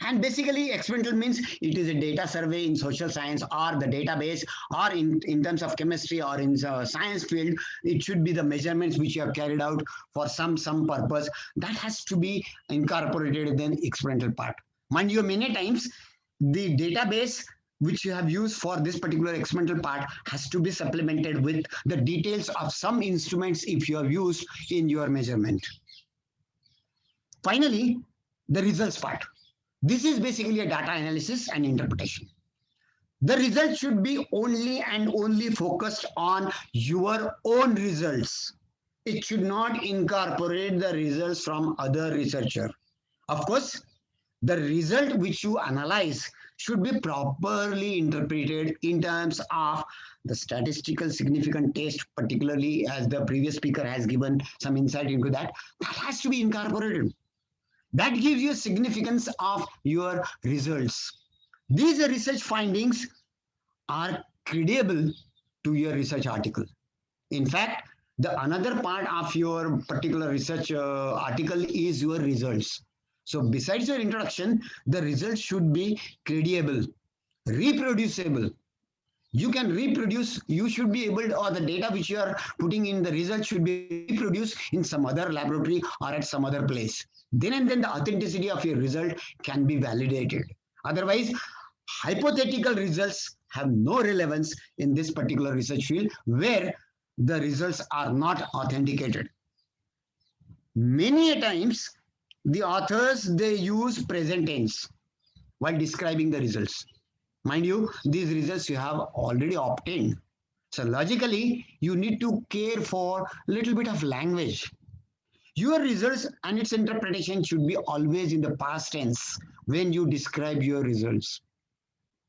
And basically experimental means it is a data survey in social science or the database, or in terms of chemistry or in the science field, it should be the measurements which you have carried out for some purpose. That has to be incorporated in the experimental part. Mind you, many times the database which you have used for this particular experimental part has to be supplemented with the details of some instruments if you have used in your measurement. Finally, the results part. This is basically a data analysis and interpretation. The results should be only and only focused on your own results. It should not incorporate the results from other researchers. Of course, the result which you analyze should be properly interpreted in terms of the statistical significant test, particularly as the previous speaker has given some insight into that. That has to be incorporated. That gives you significance of your results. These research findings are credible to your research article. In fact, the another part of your particular research article is your results. So besides your introduction, the results should be credible, reproducible. You can reproduce, you should be able to, or the data which you are putting in the results should be reproduced in some other laboratory or at some other place. Then and then the authenticity of your result can be validated. Otherwise, hypothetical results have no relevance in this particular research field where the results are not authenticated. Many a times, the authors, they use present tense while describing the results. Mind you, these results you have already obtained. So logically, you need to care for a little bit of language. Your results and its interpretation should be always in the past tense when you describe your results.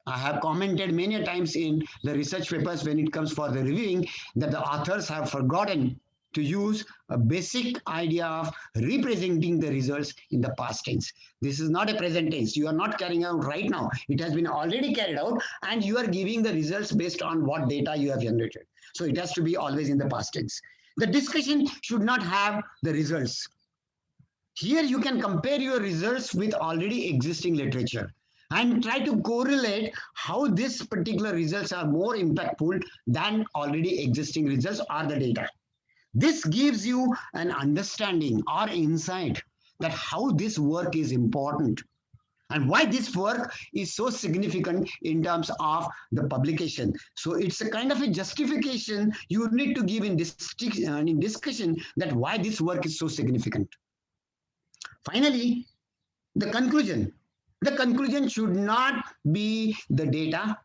I have commented many times in the research papers when it comes for the reviewing that the authors have forgotten to use a basic idea of representing the results in the past tense. This is not a present tense. You are not carrying out right now. It has been already carried out and you are giving the results based on what data you have generated. So it has to be always in the past tense. The discussion should not have the results. Here you can compare your results with already existing literature and try to correlate how this particular results are more impactful than already existing results or the data. This gives you an understanding or insight that how this work is important and why this work is so significant in terms of the publication. So it's a kind of a justification you need to give in discussion that why this work is so significant. Finally, the conclusion. The conclusion should not be the data.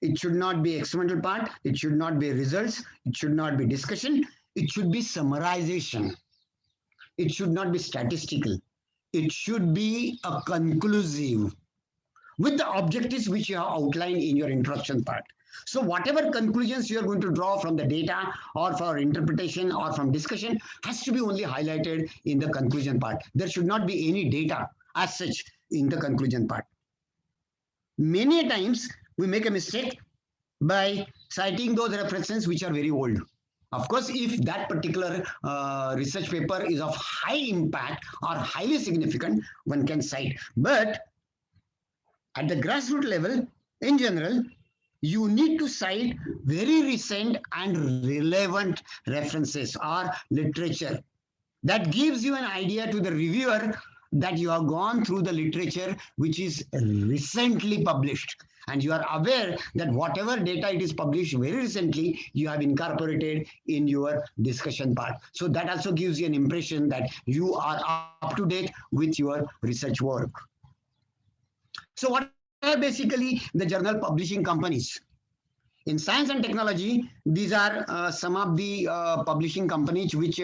It should not be experimental part. It should not be results. It should not be discussion. It should be summarization. It should not be statistical. It should be a conclusive with the objectives which you have outlined in your introduction part. So whatever conclusions you are going to draw from the data or for interpretation or from discussion has to be only highlighted in the conclusion part. There should not be any data as such in the conclusion part. Many times we make a mistake by citing those references which are very old. Of course, if that particular research paper is of high impact or highly significant, one can cite. But at the grassroots level, in general, you need to cite very recent and relevant references or literature. That gives you an idea to the reviewer that you have gone through the literature which is recently published. And you are aware that whatever data it is published very recently, you have incorporated in your discussion part. So that also gives you an impression that you are up to date with your research work. So what are basically the journal publishing companies? In science and technology, these are some of the publishing companies which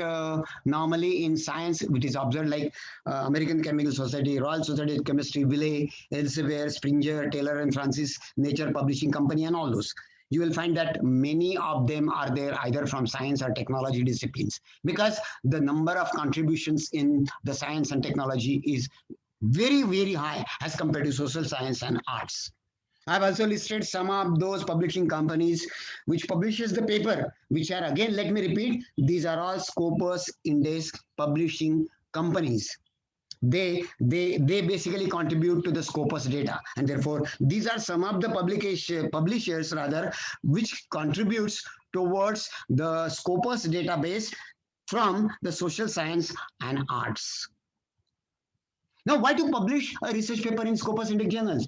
normally in science, which is observed like American Chemical Society, Royal Society of Chemistry, Wiley, Elsevier, Springer, Taylor and Francis, Nature Publishing Company, and all those. You will find that many of them are there either from science or technology disciplines because the number of contributions in the science and technology is very, very high as compared to social science and arts. I've also listed some of those publishing companies which publishes the paper, which are again, let me repeat, these are all Scopus Index publishing companies. They basically contribute to the Scopus data, and therefore these are some of the publishers rather which contributes towards the Scopus database from the social science and arts. Now, why to publish a research paper in Scopus Index journals?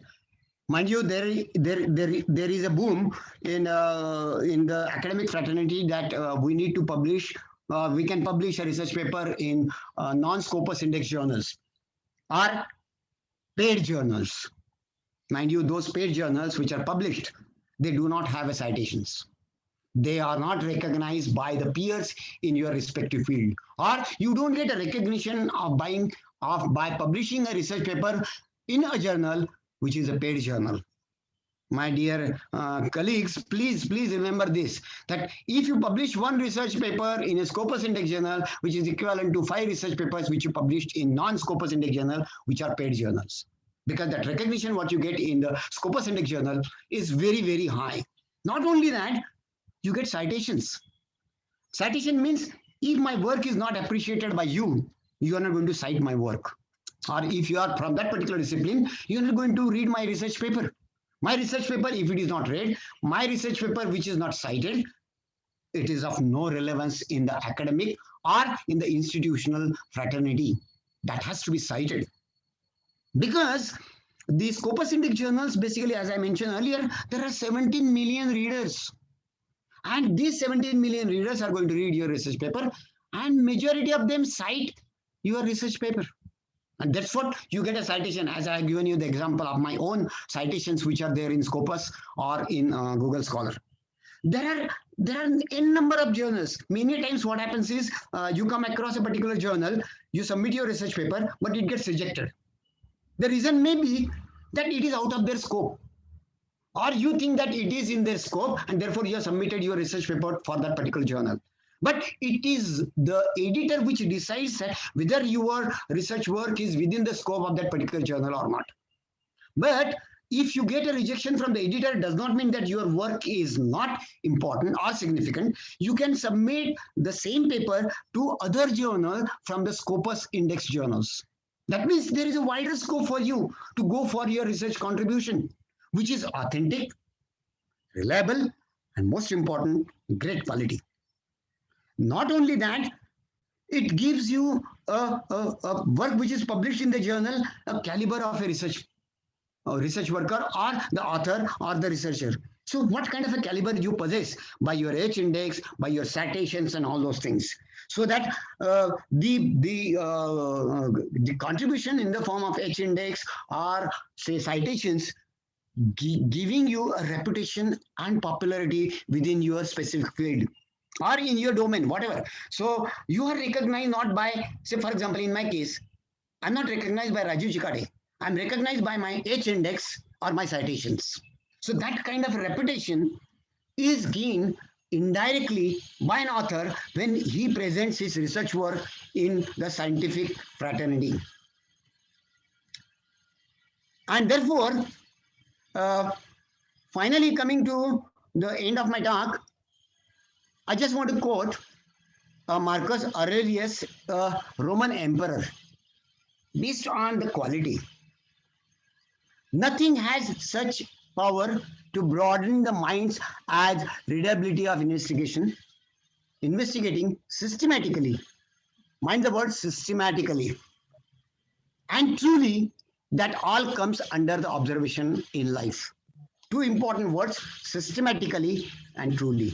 Mind you, there is a boom in the academic fraternity that we need to publish. We can publish a research paper in non-Scopus Index journals or paid journals. Mind you, those paid journals which are published, they do not have a citations. They are not recognized by the peers in your respective field, or you don't get a recognition of by publishing a research paper in a journal which is a paid journal. My dear colleagues, please remember this, that if you publish one research paper in a Scopus Index journal, which is equivalent to 5 research papers which you published in non-Scopus Index journal, which are paid journals. Because that recognition what you get in the Scopus Index journal is very, very high. Not only that, you get citations. Citation means if my work is not appreciated by you, you are not going to cite my work. Or if you are from that particular discipline, you are not going to read my research paper. My research paper, if it is not read, my research paper which is not cited, it is of no relevance in the academic or in the institutional fraternity. That has to be cited. Because the Scopus Index journals, basically, as I mentioned earlier, there are 17 million readers. And these 17 million readers are going to read your research paper, and majority of them cite your research paper. And that's what you get a citation, as I have given you the example of my own citations, which are there in Scopus or in Google Scholar. There are n number of journals. Many times what happens is you come across a particular journal, you submit your research paper, but it gets rejected. The reason may be that it is out of their scope. Or you think that it is in their scope and therefore you have submitted your research paper for that particular journal. But it is the editor which decides that whether your research work is within the scope of that particular journal or not. But if you get a rejection from the editor, it does not mean that your work is not important or significant. You can submit the same paper to other journals from the Scopus Index journals. That means there is a wider scope for you to go for your research contribution, which is authentic, reliable, and most important, great quality. Not only that, it gives you a work which is published in the journal, a caliber of a research worker or the author or the researcher. So what kind of a caliber you possess by your H index, by your citations and all those things. So that the contribution in the form of H index or say citations giving you a reputation and popularity within your specific field or in your domain, whatever. So you are recognized not by, say, for example, in my case, I'm not recognized by Rajiv Chikade. I'm recognized by my H index or my citations. So that kind of reputation is gained indirectly by an author when he presents his research work in the scientific fraternity. And therefore, finally coming to the end of my talk, I just want to quote Marcus Aurelius, a Roman emperor. Based on the quality, nothing has such power to broaden the minds as readability of investigation. Investigating systematically, mind the word systematically, and truly, that all comes under the observation in life. Two important words, systematically and truly.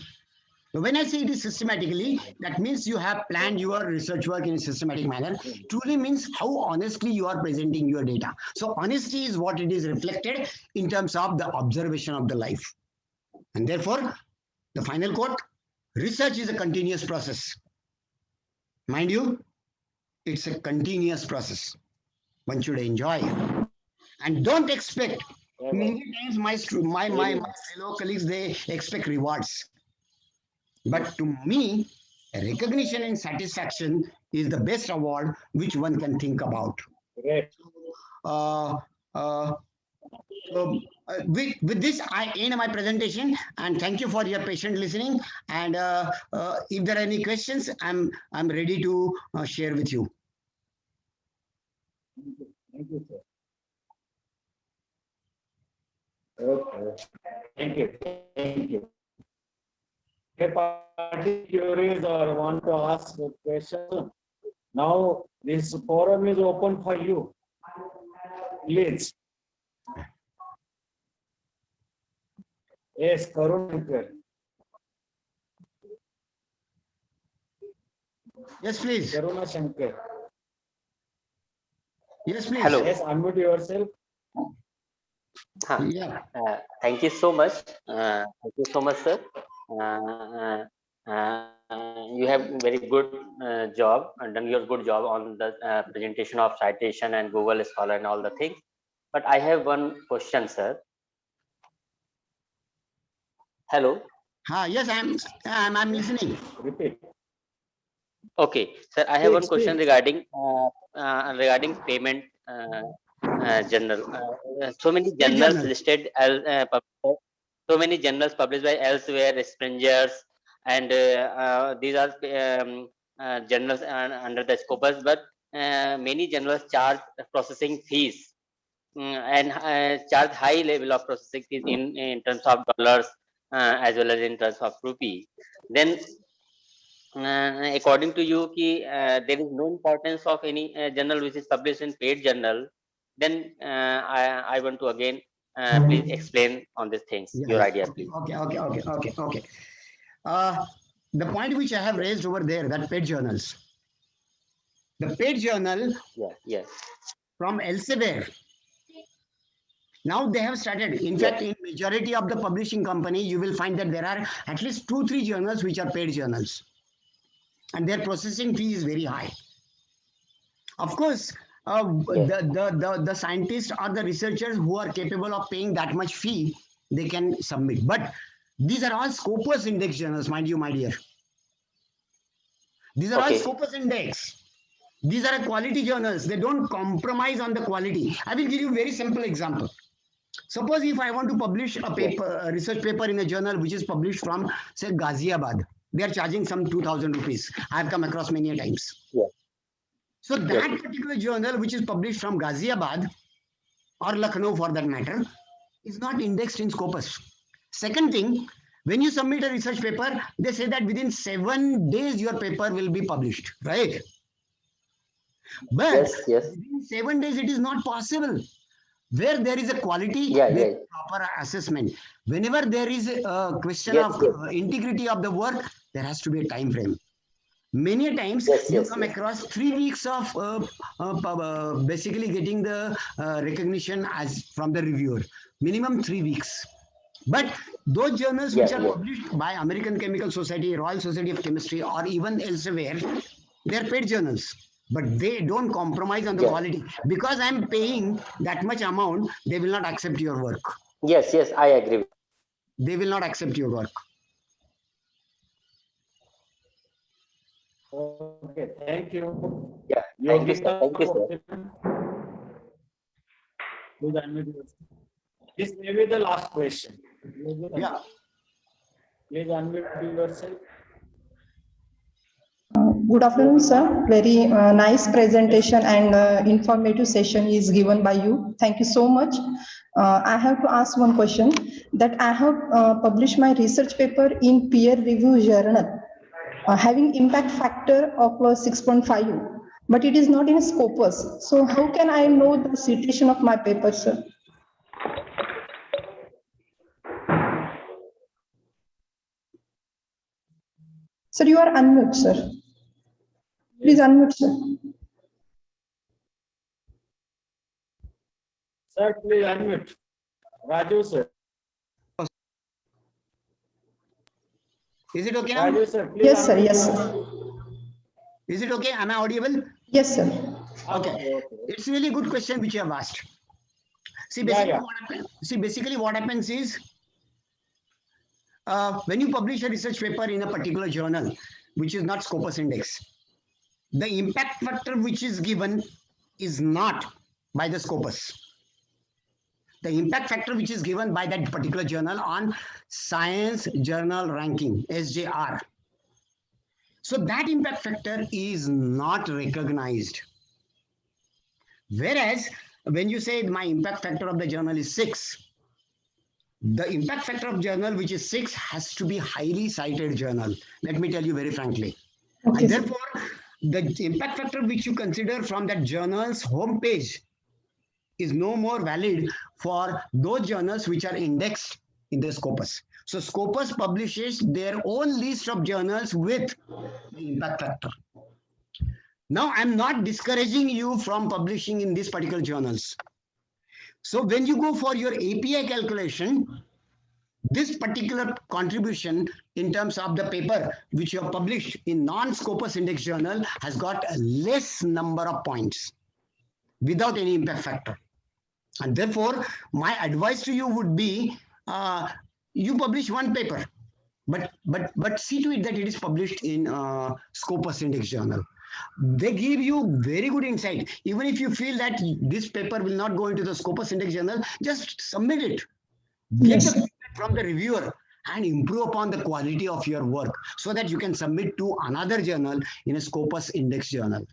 So when I say it is systematically, that means you have planned your research work in a systematic manner. Truly means how honestly you are presenting your data. So honesty is what it is reflected in terms of the observation of the life. And therefore, the final quote, research is a continuous process. Mind you, it's a continuous process. One should enjoy. And don't expect, many times my fellow colleagues, they expect rewards. But to me, recognition and satisfaction is the best award which one can think about. Great. With this, I end my presentation and thank you for your patient listening. And if there are any questions, I'm ready to share with you. Thank you, sir. Okay. Thank you. Thank you. A party curious or want to ask a question? Now this forum is open for you. Please. Yes, Karun Shankar. Yes, please. Karuna Shankar. Yes, please. Hello. Yes, unmute yourself. Yeah. Thank you so much. Thank you so much, sir. You have very good job and done your good job on the presentation of citation and Google Scholar and all the things. But I have one question, sir. Hello. Yes, I'm listening. Repeat. Okay, sir, I have one Please, question please. regarding payment journal. So many Page journals journal. listed as so many journals published by elsewhere, strangers, and these are journals under the Scopus, but many journals charge processing fees and charge high level of processing fees in terms of dollars as well as in terms of rupee. Then according to you, there is no importance of any journal which is published in paid journal. Then I want to again please explain on these things, your Yeah. idea, Okay, please. okay. The point which I have raised over there, that paid journals. The paid journal Yes, from Elsevier. Now they have started. In fact, in majority of the publishing company, you will find that there are at least 2-3 journals which are paid journals, and their processing fee is very high. Of course, the scientists or the researchers who are capable of paying that much fee, they can submit. But these are all Scopus index journals, mind you, my dear. These are all Okay. Scopus index. These are quality journals. They don't compromise on the quality. I will give you a very simple example. Suppose if I want to publish a paper, a research paper in a journal which is published from, say, Ghaziabad, they are charging some 2,000 rupees. I have come across many times. Yeah. So that particular journal which is published from Ghaziabad or Lucknow for that matter is not indexed in Scopus. Second thing, when you submit a research paper, they say that within 7 days your paper will be published, right? But within 7 days it is not possible. Where there is a quality, there is proper assessment. Whenever there is a question of integrity of the work, there has to be a time frame. Many times you come across 3 weeks of basically getting the recognition as from the reviewer. Minimum 3 weeks. But those journals which are published by American Chemical Society, Royal Society of Chemistry, or even elsewhere, they are paid journals. But they don't compromise on the quality. Because I'm paying that much amount, they will not accept your work. Yes, I agree. They will not accept your work. Okay, thank you. Yeah, thank you, sir. Thank you, sir. Please unmute yourself. This may be the last question. Yeah. Please unmute yourself. Good afternoon, sir. Very nice presentation and informative session is given by you. Thank you so much. I have to ask one question that I have published my research paper in peer review journal having impact factor of 6.5, but it is not in Scopus. So how can I know the citation of my paper, sir? Sir, you are unmute, sir. Please unmute, sir. Sir, please unmute. Raju, sir. Is it okay now? Raju, sir, please Yes, sir. unmute Yes, yourself. sir. Is it okay? Am I audible? Yes, sir. Okay. It's really a good question which you have asked. See, basically what happens is, when you publish a research paper in a particular journal, which is not Scopus index, the impact factor which is given is not by the Scopus. The impact factor which is given by that particular journal on Science Journal Ranking, SJR. So that impact factor is not recognized. Whereas when you say my impact factor of the journal is 6, the impact factor of journal which is 6 has to be highly cited journal. Let me tell you very frankly. Okay, and therefore, the impact factor which you consider from that journal's homepage is no more valid for those journals which are indexed in the Scopus. So Scopus publishes their own list of journals with the impact factor. Now, I'm not discouraging you from publishing in these particular journals. So when you go for your API calculation, this particular contribution in terms of the paper which you have published in non-Scopus index journal has got a less number of points without any impact factor. And therefore, my advice to you would be you publish one paper, but see to it that it is published in Scopus Index Journal. They give you very good insight. Even if you feel that this paper will not go into the Scopus Index Journal, just submit it. Get Yes. the feedback from the reviewer and improve upon the quality of your work so that you can submit to another journal in a Scopus Index Journal.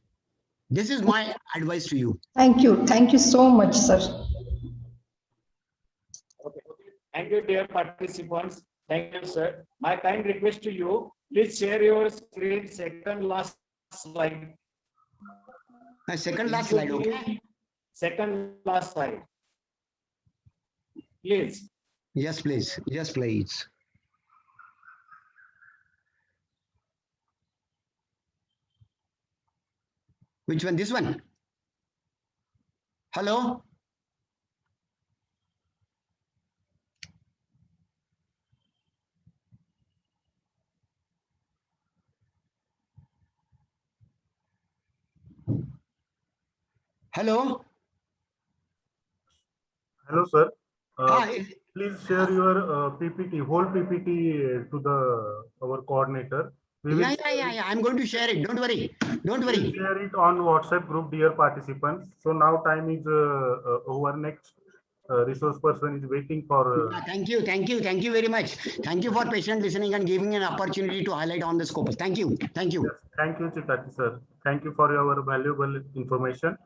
This is my advice to you. Thank you. Thank you so much, sir. Okay. Thank you, dear participants. Thank you, sir. My kind request to you, please share your screen second last slide. My second last slide, okay? Second last slide. Please. Yes, please. Yes, please. Which one? This one? Hello? Hello? Hello, sir. Hi. Please share your PPT, whole PPT to our coordinator. We will Yeah. I'm going to share it. Don't worry. Don't worry. share it on WhatsApp group, dear participants. So now time is over. Next resource person is waiting for. Thank you very much. Thank you for patient listening and giving an opportunity to highlight on the Scopus. Thank you. Yes, thank you, Chitaki sir. Thank you for your valuable information.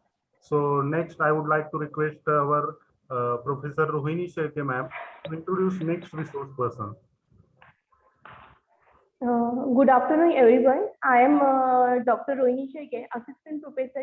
So next, I would like to request our Professor Rohini Sheke ma'am to introduce next resource person. Good afternoon, everyone. I am Dr. Rohini Sheke, Assistant Professor